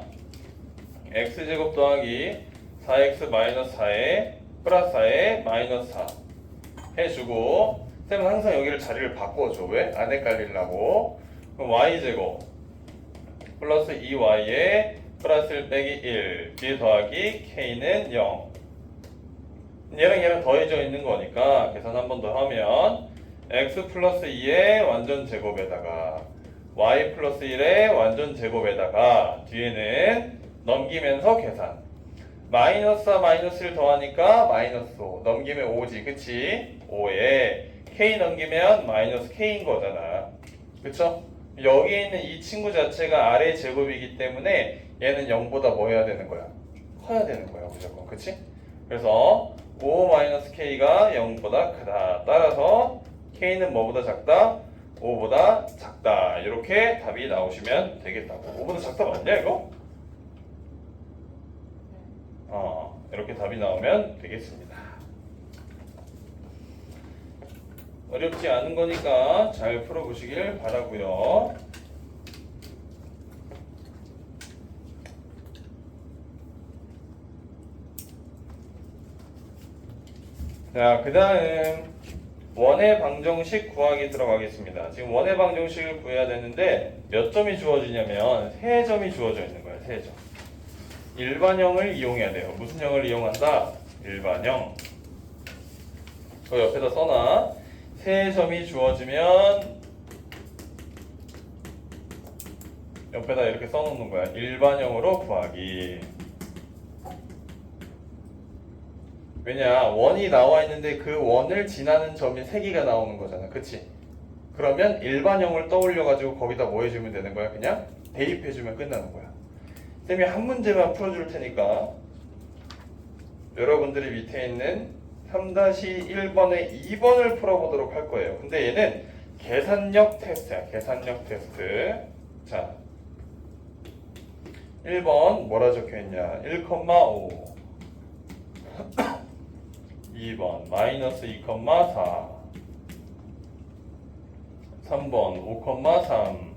x제곱 더하기 4x-4에 플러스 4에 마이너스 4 해주고 쌤은 항상 여기를 자리를 바꿔줘. 왜? 안 헷갈리려고. 그럼 y제곱 플러스 2y에 플러스 1 빼기 1 뒤에 더하기 k는 0 얘랑 더해져 있는 거니까 계산 한 번 더 하면 x 플러스 2의 완전 제곱에다가 y 플러스 1의 완전 제곱에다가 뒤에는 넘기면서 계산 마이너스와 마이너스를 더하니까 마이너스 5 넘기면 5지 그치? 5에 k 넘기면 마이너스 k인 거잖아 그쵸? 여기 있는 이 친구 자체가 아래 제곱이기 때문에 얘는 0보다 뭐 해야 되는 거야? 커야 되는 거야 무조건 그치? 그래서 5-k가 0보다 크다 따라서 k는 뭐보다 작다? 5보다 작다 이렇게 답이 나오시면 되겠다고 5보다 작다 맞냐 이거? 이렇게 답이 나오면 되겠습니다. 어렵지 않은 거니까 잘 풀어보시길 바라고요. 자, 그 다음 원의 방정식 구하기 들어가겠습니다. 지금 원의 방정식을 구해야 되는데 몇 점이 주어지냐면 3점이 주어져 있는 거예요. 3점. 일반형을 이용해야 돼요. 무슨 형을 이용한다? 일반형. 그 옆에다 써놔. 3점이 주어지면 옆에다 이렇게 써놓는 거야. 일반형으로 구하기. 왜냐? 원이 나와 있는데 그 원을 지나는 점이 3개가 나오는 거잖아. 그치? 그러면 일반형을 떠올려가지고 거기다 뭐 해주면 되는 거야? 그냥 대입해주면 끝나는 거야. 쌤이 한 문제만 풀어줄 테니까 여러분들이 밑에 있는 3-1번에 2번을 풀어보도록 할 거예요. 근데 얘는 계산력 테스트야. 계산력 테스트. 자, 1번 뭐라 적혀있냐? 1,5 2번 마이너스 2,4 3번 5,3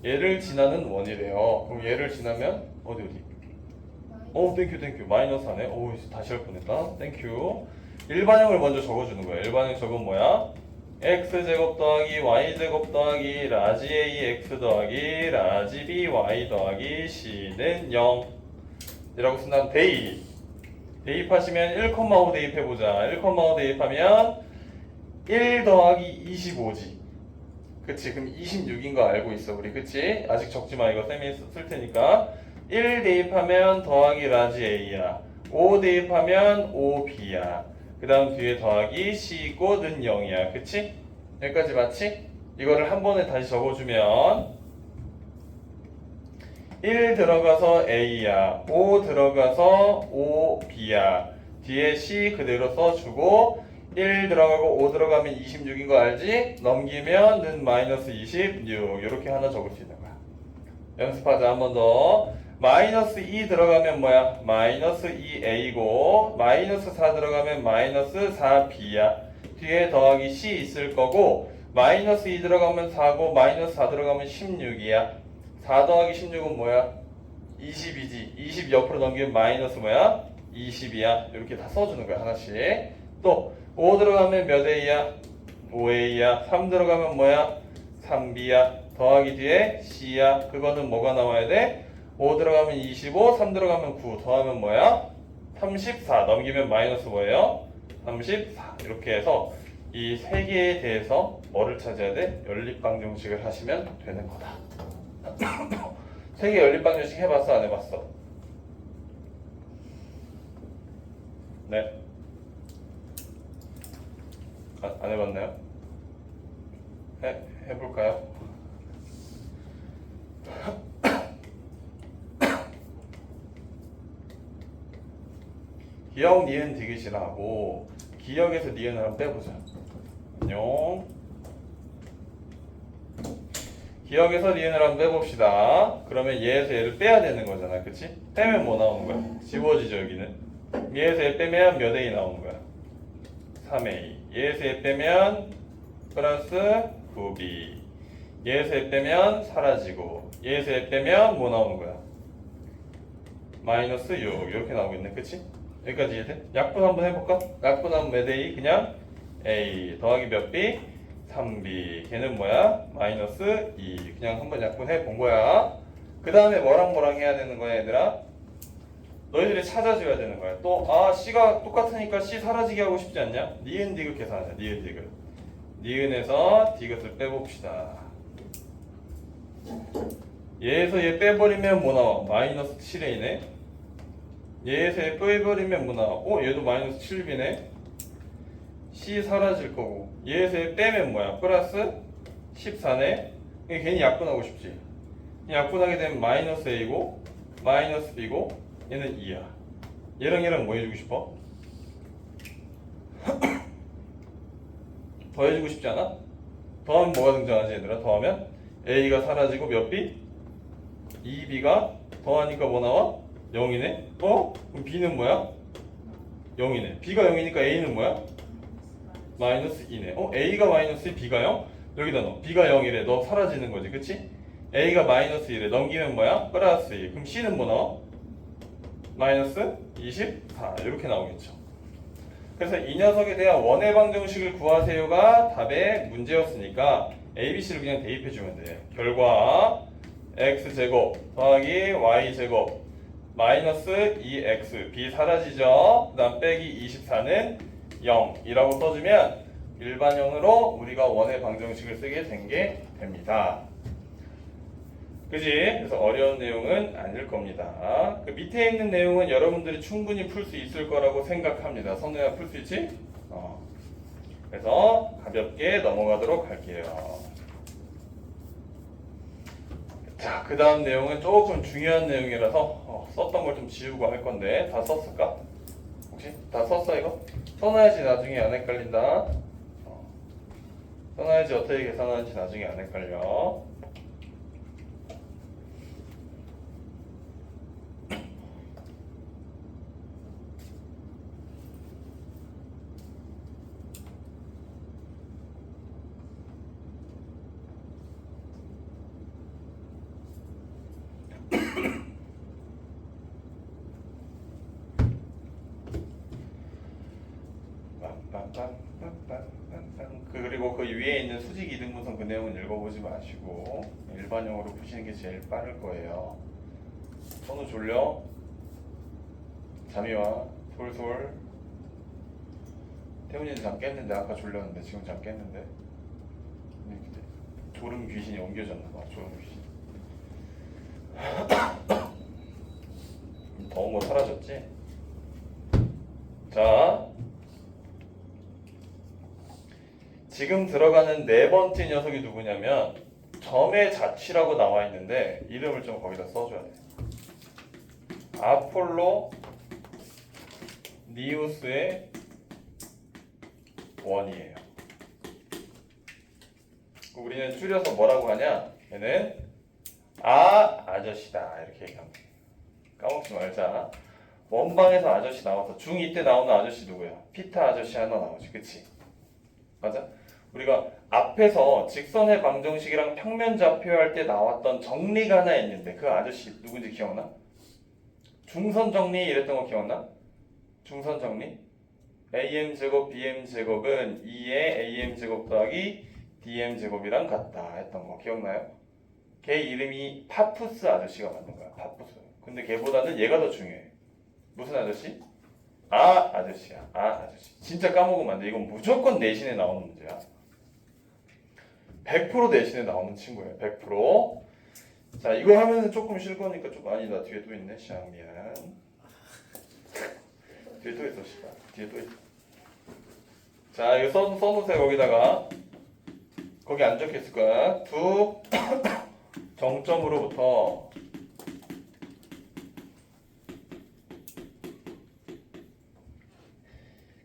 얘를 지나는 원이래요. 그럼 얘를 지나면 어디 땡큐 마이너스 하네. 다시 할 뻔했다. 땡큐. 일반형을 먼저 적어주는 거야. 일반형 적은 뭐야? x제곱 더하기 y제곱 더하기 라지 a x 더하기 라지 b y 더하기 c는 0 이라고 쓴 다음 대입하시면 1,5 대입해보자. 1,5 대입하면 1 더하기 25지. 그치? 그럼 26인 거 알고 있어 우리. 그치? 아직 적지마. 이거 쌤이 쓸 테니까 1 대입하면 더하기 라지 a야. 5 대입하면 5b야. 그 다음 뒤에 더하기 c 있고 는 0이야. 그치? 여기까지 맞지? 이거를 한 번에 다시 적어주면 1 들어가서 a야. 5 들어가서 5b야. 뒤에 c 그대로 써주고 1 들어가고 5 들어가면 26인 거 알지? 넘기면 는 마이너스 26 이렇게 하나 적을 수 있는 거야. 연습하자. 한 번 더. 마이너스 2 들어가면 뭐야? 마이너스 2a고 마이너스 4 들어가면 마이너스 4b야. 뒤에 더하기 c 있을 거고 마이너스 2 들어가면 4고 마이너스 4 들어가면 16이야. 4 더하기 16은 뭐야? 20이지. 20 옆으로 넘기면 마이너스 뭐야? 20이야. 이렇게 다 써주는 거야. 하나씩. 또 5 들어가면 몇 a야? 5a야. 3 들어가면 뭐야? 3b야. 더하기 뒤에 c야. 그거는 뭐가 나와야 돼? 5 들어가면 25, 3 들어가면 9. 더하면 뭐야? 34 넘기면 마이너스 뭐예요? 34 이렇게 해서 이 세 개에 대해서 뭐를 찾아야 돼? 연립방정식을 하시면 되는 거다. 세 개 연립방정식 해봤어? 안 해봤어? 네. 안 해봤나요? 해볼까요? 기억, 니은, 디귿이라고 기억에서 니은을 한번 빼보자. 안녕. 기억에서 니은을 한번 빼봅시다. 그러면 얘에서 얘를 빼야 되는 거잖아. 그치? 빼면 뭐 나오는 거야? 지워지죠 여기는. 얘에서 얘 빼면 몇 A 나오는 거야? 3A. 얘에서 얘 빼면 플러스 9B. 얘에서 얘 빼면 사라지고 얘에서 얘 빼면 뭐 나오는 거야? 마이너스 6 이렇게 나오고 있네. 그치? 여기까지 이해돼? 약분 한번 해볼까? 약분하면 몇 A? 그냥 A 더하기 몇 B? 3B. 걔는 뭐야? 마이너스 2. 그냥 한번 약분해 본 거야. 그 다음에 뭐랑 해야 되는 거야 얘들아? 너희들이 찾아줘야 되는 거야. 또 C가 똑같으니까 C 사라지게 하고 싶지 않냐? 니은 디귿 계산하자. 니은 디귿. 니은에서 디귿을 빼봅시다. 얘에서 얘 빼버리면 뭐 나와? 마이너스 7A네. 얘에서 얘 빼버리면 뭐 나와? 얘도 마이너스 7B네. C 사라질 거고 얘에서 얘 빼면 뭐야? 플러스 14네. 괜히 약분하고 싶지. 약분하게 되면 마이너스 A고 마이너스 B고 얘는 2야. 얘랑 뭐 해주고 싶어? 더해주고 싶지 않아? 더하면 뭐가 등장하지 얘들아? 더하면 A가 사라지고 몇 B? 2B가 더하니까 뭐 나와? 0이네? 그럼 B는 뭐야? 0이네. B가 0이니까 A는 뭐야? 마이너스 2네. A가 마이너스 2, B가 0? 여기다 넣어. B가 0이래. 너 사라지는 거지. 그치? A가 마이너스 1에 넘기면 뭐야? 플러스 2. 그럼 C는 뭐 나와? 마이너스 24. 이렇게 나오겠죠. 그래서 이 녀석에 대한 원의 방정식을 구하세요가 답의 문제였으니까 ABC를 그냥 대입해주면 돼. 결과 x제곱 더하기 y제곱 마이너스 2x b 사라지죠. 그 다음 빼기 24는 0이라고 써주면 일반형으로 우리가 원의 방정식을 쓰게 된 게 됩니다. 그지? 그래서 어려운 내용은 아닐 겁니다. 그 밑에 있는 내용은 여러분들이 충분히 풀 수 있을 거라고 생각합니다. 선우야 풀 수 있지? 그래서 가볍게 넘어가도록 할게요. 자, 그 다음 내용은 조금 중요한 내용이라서 썼던 걸 좀 지우고 할 건데 다 썼을까? 혹시? 다 썼어 이거? 써놔야지 나중에 안 헷갈린다. 써놔야지 어떻게 계산하는지 나중에 안 헷갈려. 그리고 그 위에 있는 수직 이등분선 그 내용은 읽어보지 마시고 일반형으로 푸시는 게 제일 빠를 거예요. 선우 졸려? 잠이 와? 솔솔? 태훈이는 잠 깼는데 아까 졸렸는데 지금 잠 깼는데 졸음 귀신이 옮겨졌나봐. 졸음 귀신. 더운 거 사라졌지? 자, 지금 들어가는 네 번째 녀석이 누구냐면 점의 자취라고 나와 있는데 이름을 좀 거기다 써줘야 돼. 아폴로 니우스의 원이에요. 우리는 줄여서 뭐라고 하냐? 얘는 아저씨다 이렇게 얘기하면 돼. 까먹지 말자. 원방에서 아저씨 나와서 중2 때 나오는 아저씨 누구야? 피타 아저씨 하나 나오지. 그치? 맞아? 우리가 앞에서 직선의 방정식이랑 평면 좌표할 때 나왔던 정리가 하나 있는데 그 아저씨 누군지 기억나? 중선 정리 이랬던 거 기억나? 중선 정리? am제곱 bm제곱은 2의 am제곱 더하기 dm제곱이랑 같다 했던 거 기억나요? 걔 이름이 파푸스 아저씨가 맞는 거야. 파푸스. 근데 걔보다는 얘가 더 중요해. 무슨 아저씨? 아저씨야. 아저씨. 진짜 까먹으면 안 돼. 이건 무조건 내신에 나오는 문제야. 100% 내신에 나오는 친구예요. 100%. 자, 이거 하면은 조금 쉴 거니까 좀 아니다. 뒤에 또 있네. 시앙 미안. 뒤에 또 있어. 씨발. 뒤에 또 있어. 자, 이거 써놓으세요. 거기다가. 거기 안 적혀있을 거야. 두 정점으로부터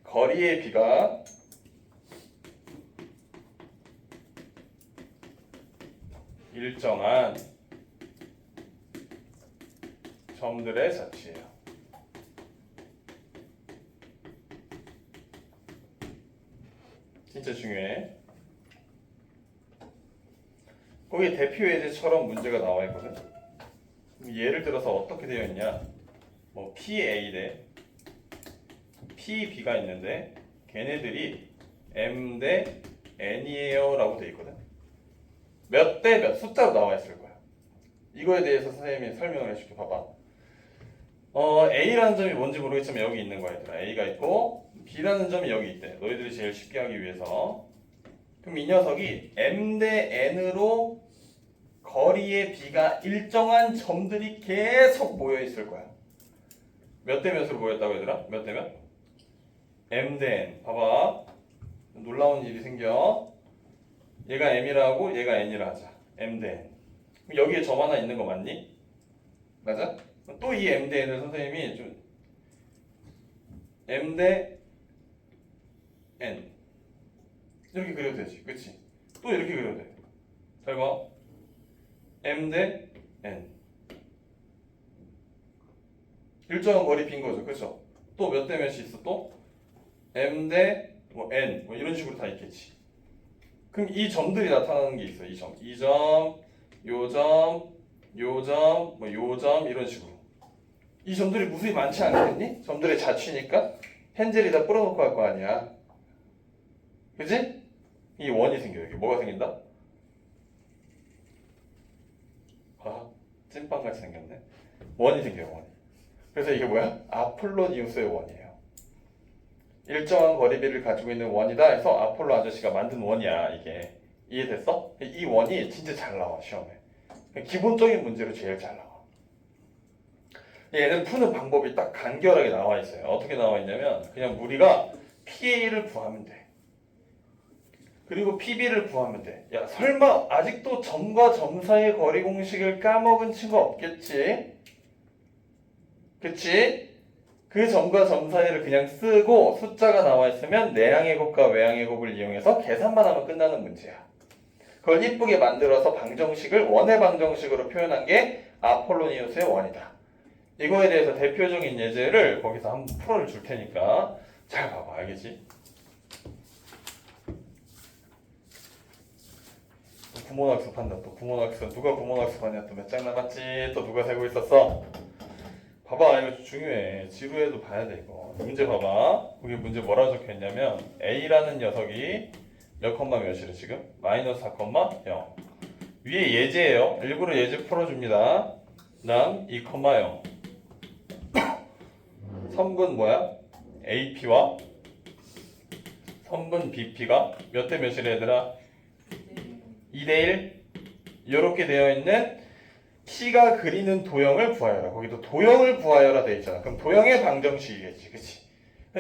거리의 비가 일정한 점들의 자치예요. 진짜 중요해. 거기 대표 예제처럼 문제가 나와 있거든. 예를 들어서 어떻게 되어 있냐? 뭐 PA 대 PB가 있는데 걔네들이 M 대 N이에요 라고 되어 있거든. 몇 대 몇 숫자로 나와 있을 거야. 이거에 대해서 선생님이 설명을 해줄게. 봐봐. A라는 점이 뭔지 모르겠지만 여기 있는 거야. 얘들아. A가 있고 B라는 점이 여기 있대. 너희들이 제일 쉽게 하기 위해서. 그럼 이 녀석이 M 대 N으로 거리의 B가 일정한 점들이 계속 모여 있을 거야. 몇 대 몇으로 모였다고 얘들아? 몇 대 몇? M 대 N. 봐봐. 놀라운 일이 생겨. 얘가 M이라 하고 얘가 N이라 하자. M 대 N. 그럼 여기에 점 하나 있는 거 맞니? 맞아? 또 이 M 대 N을 선생님이 좀 M 대 N 이렇게 그려도 되지. 그치? 또 이렇게 그려도 돼. 잘 봐. M 대 N 일정한 거리 빈 거죠. 그쵸? 또 몇 대 몇이 있어 또? M 대 뭐 N 뭐 이런 식으로 다 있겠지. 그럼 이 점들이 나타나는 게 있어. 이 점, 이 점, 요 점, 요 점, 뭐 요 점 이런 식으로. 이 점들이 무수히 많지 않겠니? 점들의 자취니까 펜젤이 다 뿌려놓고 할 거 아니야. 그치? 이 원이 생겨. 여기 뭐가 생긴다? 찐빵같이 생겼네. 원이 생겨요. 원이. 그래서 이게 뭐야? 아폴로니우스의 원이에요. 일정한 거리비를 가지고 있는 원이다 해서 아폴로 아저씨가 만든 원이야. 이게 이해됐어? 이 원이 진짜 잘 나와 시험에. 기본적인 문제로 제일 잘 나와. 얘는 푸는 방법이 딱 간결하게 나와 있어요. 어떻게 나와 있냐면 그냥 우리가 PA를 구하면 돼. 그리고 PB를 구하면 돼. 야, 설마 아직도 점과 점 사이의 거리 공식을 까먹은 친구 없겠지? 그치? 그 점과 점 사이를 그냥 쓰고 숫자가 나와 있으면 내항의 곱과 외항의 곱을 이용해서 계산만 하면 끝나는 문제야. 그걸 이쁘게 만들어서 방정식을 원의 방정식으로 표현한 게 아폴로니우스의 원이다. 이거에 대해서 대표적인 예제를 거기서 한번 풀어줄 테니까 잘 봐봐. 알겠지? 구몬학습한다. 또 구몬학습. 누가 구몬학습하냐? 또 몇 장 남았지? 또 누가 세고 있었어? 봐봐. 이거 중요해. 지루해도 봐야 돼 이거. 문제 봐봐. 거기 문제 뭐라 적혀있냐면 A라는 녀석이 몇 컴마 몇이래 지금? 마이너스 4 컴마 0. 위에 예제예요. 일부러 예제 풀어줍니다. 다음 2 컴마 0. 선분 뭐야? AP와 선분 BP가 몇 대 몇이래 얘들아? 2대1 이렇게 되어 있는 P가 그리는 도형을 구하여라. 거기도 도형을 구하여라 되어 있잖아. 그럼 도형의 방정식이겠지. 그치?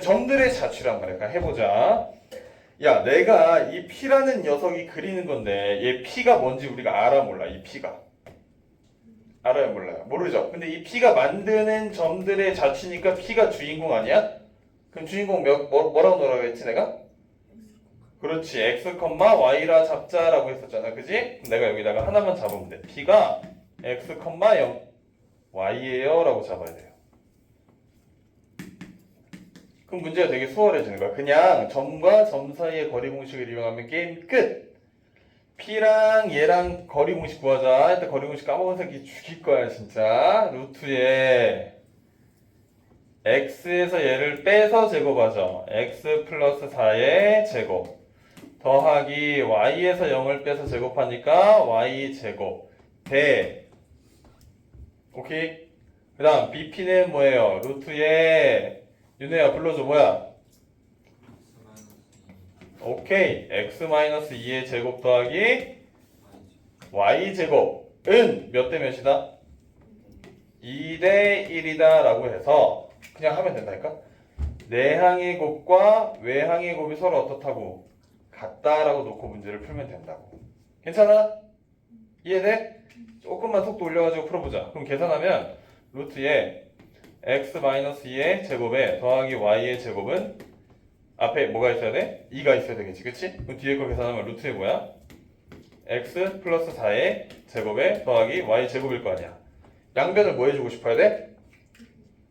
점들의 자취란 말이야. 그냥 해보자. 야, 내가 이 P라는 녀석이 그리는 건데 얘 P가 뭔지 우리가 알아 몰라? 이 P가 알아요 몰라요? 모르죠? 근데 이 P가 만드는 점들의 자취니까 P가 주인공 아니야? 그럼 주인공 뭐라고 놀라고 했지 내가? 그렇지. x, y라 잡자라고 했었잖아. 그지? 내가 여기다가 하나만 잡으면 돼. P가 x, 0 y예요 라고 잡아야 돼요. 그럼 문제가 되게 수월해지는 거야. 그냥 점과 점 사이의 거리 공식을 이용하면 게임 끝! P랑 얘랑 거리 공식 구하자. 일단 거리 공식 까먹은 새끼 죽일 거야 진짜. 루트에 x에서 얘를 빼서 제곱하죠. x 플러스 4의 제곱 더하기 y에서 0을 빼서 제곱하니까 y 제곱 대 오케이? 그 다음 bp는 뭐예요? 루트에 윤혜야 불러줘. 뭐야? 오케이. x-2의 제곱 더하기 y 제곱은 몇 대 몇이다? 2대 1이다 라고 해서 그냥 하면 된다니까? 내항의 곱과 외항의 곱이 서로 어떻다고? 같다라고 놓고 문제를 풀면 된다고. 괜찮아? 이해돼? 조금만 속도 올려가지고 풀어보자. 그럼 계산하면 루트에 x-2의 제곱에 더하기 y의 제곱은 앞에 뭐가 있어야 돼? 2가 있어야 되겠지, 그치? 그럼 뒤에 거 계산하면 루트에 뭐야? x 플러스 4의 제곱에 더하기 y 제곱일 거 아니야. 양변을 뭐 해주고 싶어야 돼?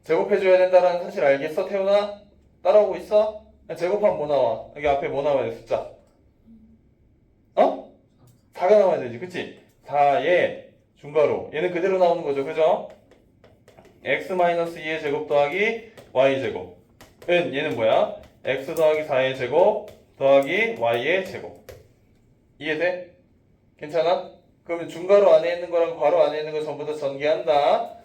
제곱해줘야 된다는 사실 알겠어, 태훈아? 따라오고 있어? 제곱하면 뭐 나와? 여기 앞에 뭐 나와야 돼, 숫자? 어? 4가 나와야 되지, 그치? 4의 중괄호. 얘는 그대로 나오는 거죠, 그죠? x-2의 제곱 더하기 y 제곱은 얘는 뭐야? x 더하기 4의 제곱 더하기 y의 제곱. 이해돼? 괜찮아? 그러면 중괄호 안에 있는 거랑 괄호 안에 있는 거 전부 다 전개한다.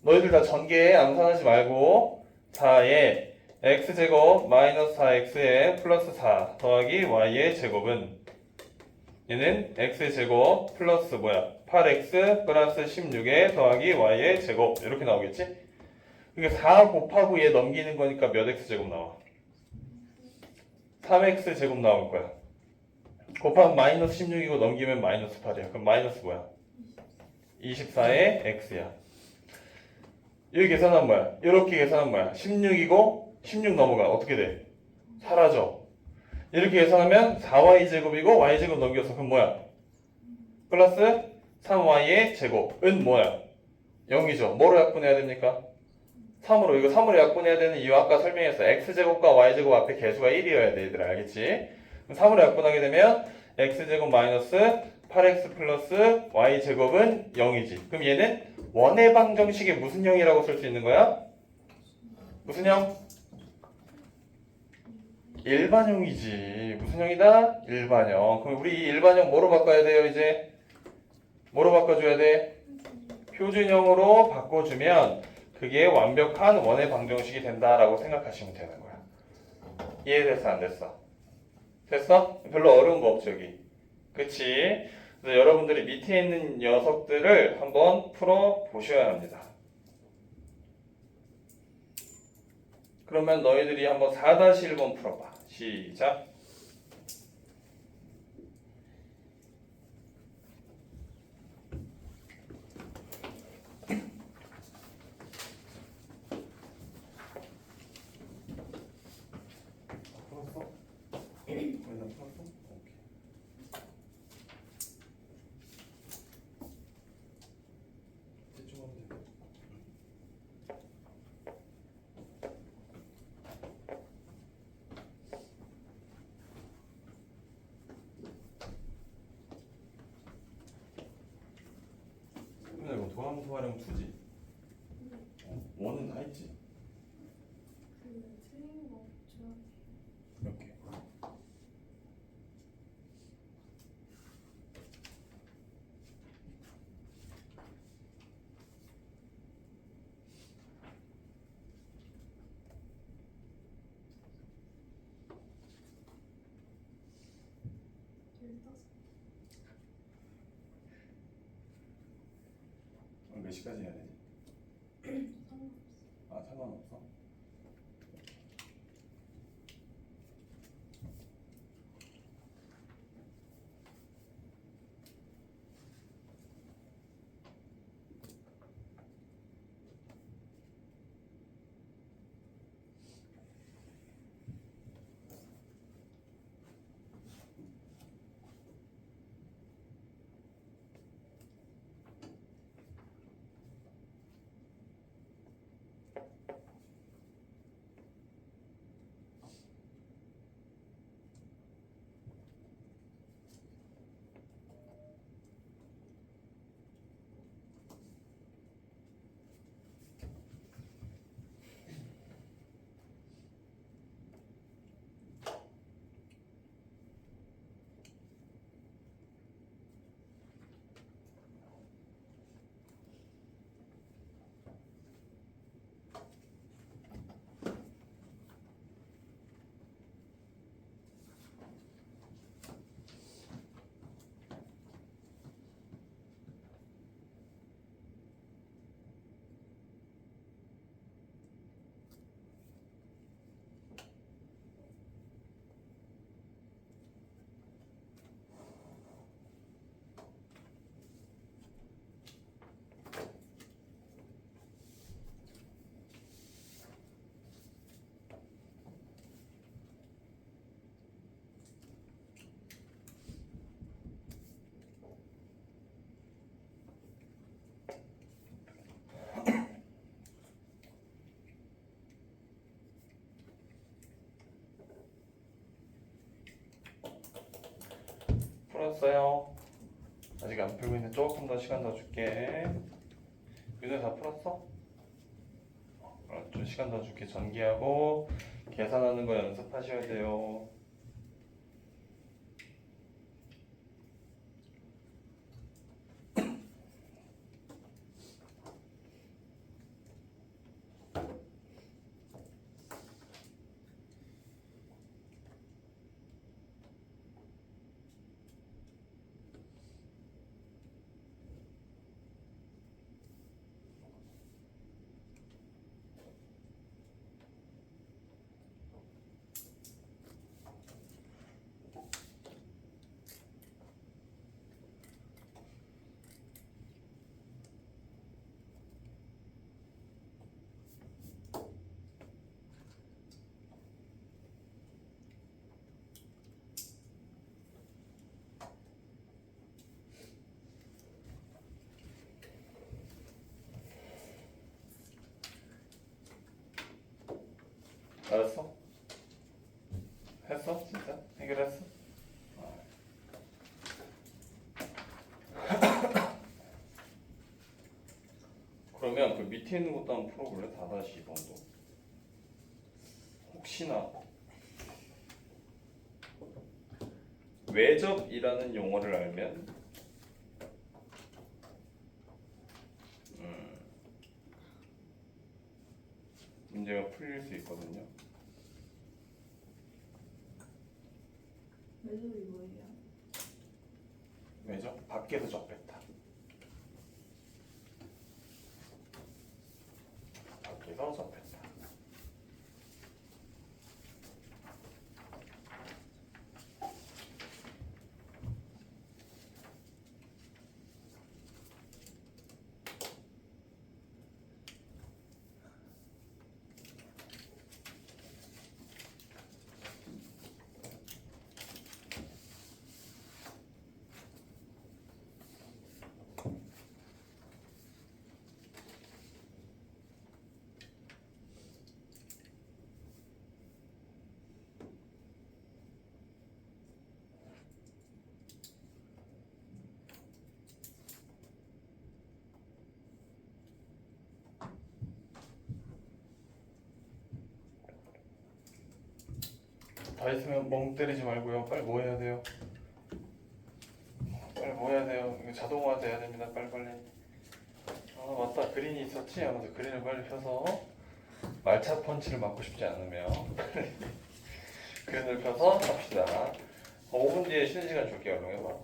너희들 다 전개해. 암산하지 말고 4의 x제곱 마이너스 4x의 플러스 4 더하기 y의 제곱은 얘는 x제곱 플러스 뭐야? 8x 플러스 16에 더하기 y의 제곱 이렇게 나오겠지? 그러니까 4 곱하고 얘 넘기는 거니까 몇 x제곱 나와? 3x제곱 나올 거야. 곱하면 마이너스 16이고 넘기면 마이너스 8이야. 그럼 마이너스 뭐야? 24의 x야. 여기 계산하면 뭐야? 이렇게 계산하면 뭐야? 16이고 16 넘어가. 어떻게 돼? 사라져. 이렇게 계산하면 4y 제곱이고 y 제곱 넘겨서 그럼 뭐야? 플러스 3y의 제곱은 뭐야? 0이죠. 뭐로 약분해야 됩니까? 3으로. 이거 3으로 약분해야 되는 이유 아까 설명했어. x제곱과 y제곱 앞에 개수가 1이어야 돼. 얘들아 알겠지? 3으로 약분하게 되면 x제곱 마이너스 8x 플러스 y제곱은 0이지. 그럼 얘는 원의 방정식의 무슨 형이라고 쓸 수 있는 거야? 무슨 형? 일반형이지. 무슨 형이다? 일반형. 그럼 우리 이 일반형 뭐로 바꿔야 돼요 이제? 뭐로 바꿔줘야 돼? 표준형으로 바꿔주면 그게 완벽한 원의 방정식이 된다라고 생각하시면 되는 거야. 이해됐어 안 됐어? 됐어? 별로 어려운 거 없죠 여기. 그치? 그래서 여러분들이 밑에 있는 녀석들을 한번 풀어 보셔야 합니다. 그러면 너희들이 한번 4-1번 풀어봐. 시작. 풀었어? 거의 다 풀었어? 오케이. 대충 하면 돼. 근데 이거 도함수 활용 2지? 원은 다 있지? 틀린 거 없죠. 몇 개? 몇 시까지 해야 되지? 아 상관없어? 풀었어요? 아직 안 풀고 있는데 조금 더 시간 더 줄게. 윤혜 다 풀었어? 좀 시간 더 줄게. 전기하고 계산하는 거 연습하셔야 돼요. 알았어? 했어? 진짜? 해결했어? 그러면 그 밑에 있는 것도 한번 풀어볼래? 4-2번도 혹시나 외접이라는 용어를 알면 문제가 풀릴 수 있거든요. 외접이 뭐예요? 외접? 밖에서 접했다. 밖에서 접했다. 다 있으면 멍 때리지 말고요. 빨리 뭐 해야 돼요? 빨리 뭐 해야 돼요? 이거 자동화 돼야 됩니다. 빨리빨리. 아 맞다. 그린이 있었지? 하면서 그린을 빨리 펴서 말차 펀치를 맞고 싶지 않으면 그린을 펴서 합시다. 5분 뒤에 쉬는 시간 줄게요. 얼른 해봐.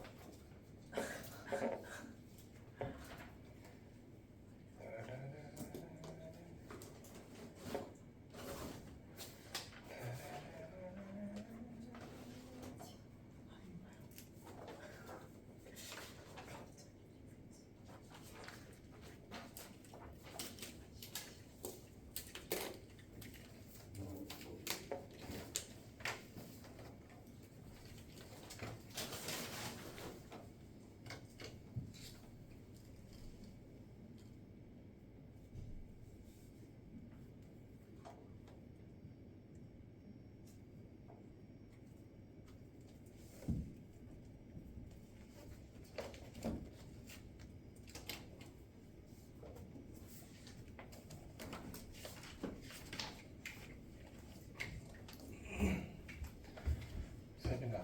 세빈아,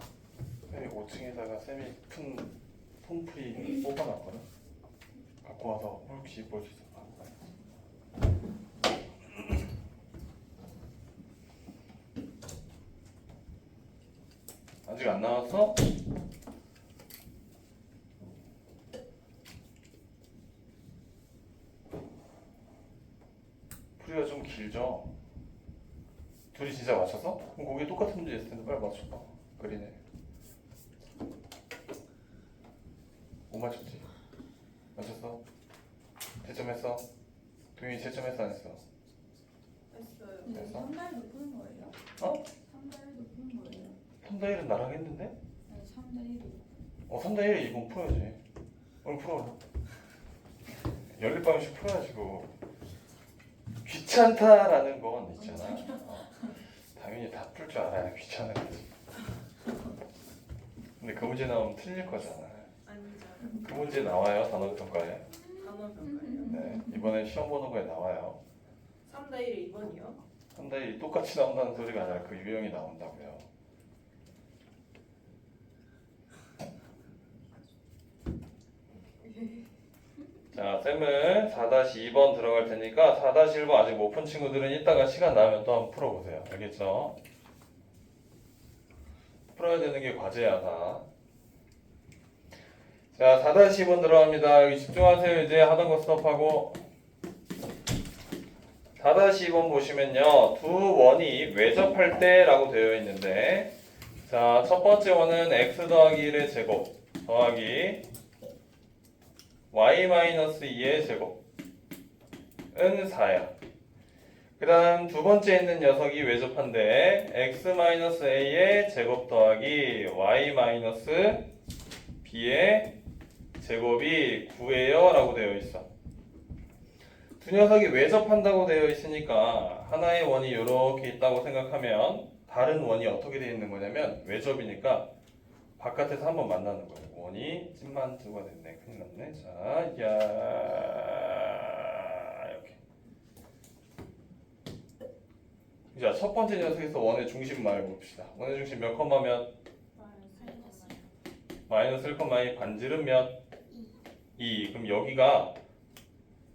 쌤이 5층에다가 쌤이 큰 폼프리 뽑아놨거든? 갖고 와서 혹시 볼 수 있어? 아직 안 나왔어? 풀이가 좀 길죠? 둘이 진짜 맞춰서? 그럼 거기에 똑같은 문제 있을 텐데 빨리 맞춰봐. 그리네. 못 맞췄지? 맞췄어? 채점했어? 동현이 채점했어 안 했어? 했어요. 네, 됐어? 3달도 푸는 거예요? 어? 3달도 푸는 거예요? 3대1은 나랑 했는데? 네, 3달1이. 3대1 이번 풀어야지. 오늘 풀어. 열릴 방식 풀어야지 고 귀찮다라는 건 있잖아. 당연히 다 풀 줄 알아야 귀찮은 거지. 근데 그 문제 나오면 틀릴 거잖아. 아니죠. 그 문제 나와요 단어 평가에. 단어 평가예요. 네, 이번에 시험 보는 거에 나와요. 3대 1에 2번이요? 근데 똑같이 나온다는 소리가 아니라 그 유형이 나온다고요. 자, 쌤은 4-2번 들어갈 테니까 4-1번 아직 못 푼 친구들은 이따가 시간 나면 또 한번 풀어보세요. 알겠죠? 풀어야 되는 게 과제야 다. 자, 4-2번 들어갑니다. 여기 집중하세요. 이제 하던 거 스톱하고 4-2번 보시면요. 두 원이 외접할 때라고 되어 있는데 자, 첫 번째 원은 x 더하기 1의 제곱 더하기 y-2의 제곱은 4야. 그 다음 두 번째 있는 녀석이 외접한데 x-a의 제곱 더하기 y-b의 제곱이 9예요 라고 되어 있어. 두 녀석이 외접한다고 되어 있으니까 하나의 원이 이렇게 있다고 생각하면 다른 원이 어떻게 되어 있는 거냐면 외접이니까 바깥에서 한번 만나는 거예요. 원이 찐만두가 됐네. 큰일 났네. 자, 야 이렇게. 자, 첫 번째 녀석에서 원의 중심 말해봅시다. 원의 중심 몇 컴마 몇? 마이너스 1컴마 2 반지름 몇? 2. 그럼 여기가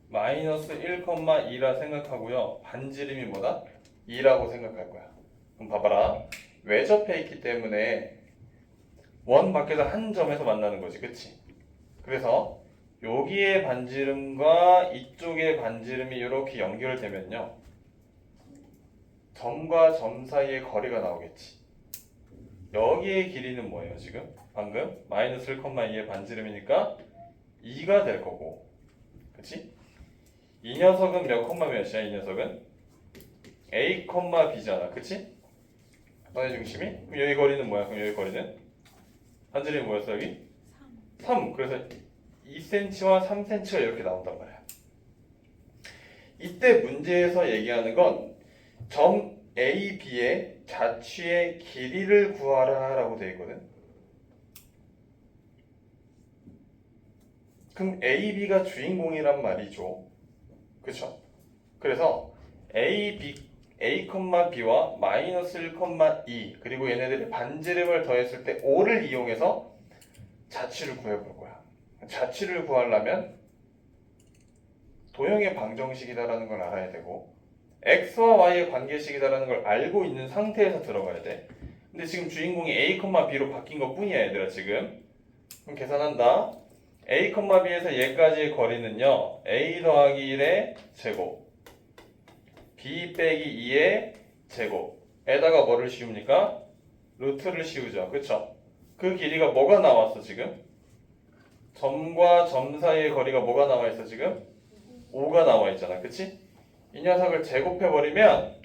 마이너스 1,2라 생각하고요. 반지름이 뭐다? 2라고 생각할 거야. 그럼 봐봐라. 외접해 있기 때문에 원 밖에서 한 점에서 만나는 거지. 그치? 그래서 여기의 반지름과 이쪽의 반지름이 이렇게 연결되면요. 점과 점 사이의 거리가 나오겠지. 여기의 길이는 뭐예요 지금? 방금 마이너스 1,2의 반지름이니까 2가 될 거고. 그치? 이 녀석은 몇 콤마 몇이야? 이 녀석은 a, b잖아. 그치? 원의 중심이? 그럼 여기 거리는 뭐야? 그럼 여기 거리는? 반지름이 뭐였어 여기? 3. 그래서 2cm와 3cm가 이렇게 나온단 말이야. 이때 문제에서 얘기하는 건 점 A, B의 자취의 길이를 구하라 라고 되어 있거든. 그럼 A, B가 주인공이란 말이죠. 그쵸? 그래서 A, B와 마이너스 1,2 그리고 얘네들의 반지름을 더했을 때 5를 이용해서 자취를 구해볼 거야. 자취를 구하려면 도형의 방정식이다라는 걸 알아야 되고 x와 y의 관계식이다라는 걸 알고 있는 상태에서 들어가야 돼. 근데 지금 주인공이 a, b로 바뀐 것 뿐이야 얘들아 지금. 그럼 계산한다. a, b에서 얘까지의 거리는요 a 더하기 1의 제곱 b 빼기 2의 제곱에다가 뭐를 씌웁니까? 루트를 씌우죠. 그쵸? 그 길이가 뭐가 나왔어 지금? 점과 점 사이의 거리가 뭐가 나와 있어 지금? 5가 나와 있잖아. 그치? 이 녀석을 제곱해버리면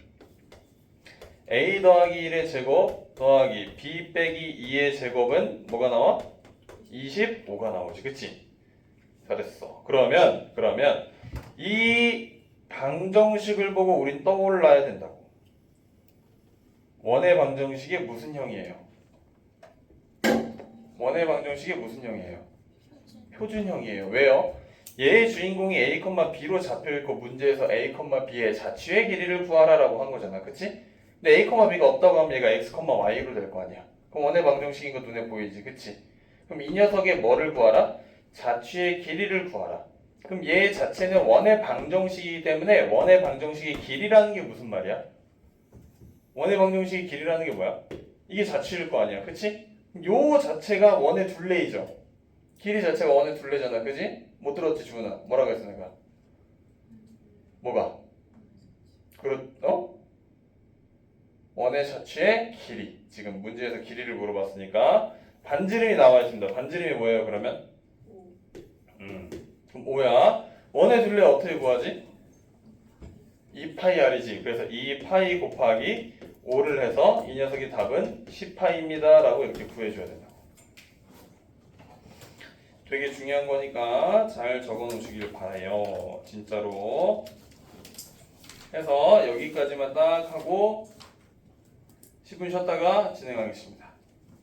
a 더하기 1의 제곱 더하기 b 빼기 2의 제곱은 뭐가 나와? 25가 나오지. 그치? 잘했어. 그러면 이 방정식을 보고 우린 떠올라야 된다고. 원의 방정식이 무슨 형이에요? 원의 방정식이 무슨 형이에요? 표준형이에요. 왜요? 얘의 주인공이 a, b로 잡혀있고 문제에서 a, b의 자취의 길이를 구하라라고 한 거잖아. 그치? 근데 a, b가 없다고 하면 얘가 x, y로 될 거 아니야. 그럼 원의 방정식인 거 눈에 보이지. 그치? 그럼 이 녀석의 뭐를 구하라? 자취의 길이를 구하라. 그럼 얘 자체는 원의 방정식이기 때문에 원의 방정식의 길이라는 게 무슨 말이야? 원의 방정식의 길이라는 게 뭐야? 이게 자취일 거 아니야. 그치? 요 자체가 원의 둘레이죠. 길이 자체가 원의 둘레잖아. 그지? 못 들었지 주문아. 뭐라고 했어 내가? 뭐가? 원의 자취의 길이. 지금 문제에서 길이를 물어봤으니까 반지름이 나와 있습니다. 반지름이 뭐예요 그러면? 그럼 5야. 원의 둘레 어떻게 구하지? 2파이r이지. 그래서 2파이 곱하기 5를 해서 이 녀석이 답은 10파이입니다 라고 이렇게 구해줘야 된다. 되게 중요한 거니까 잘 적어 놓으시길 바라요. 진짜로. 해서 여기까지만 딱 하고 10분 쉬었다가 진행하겠습니다.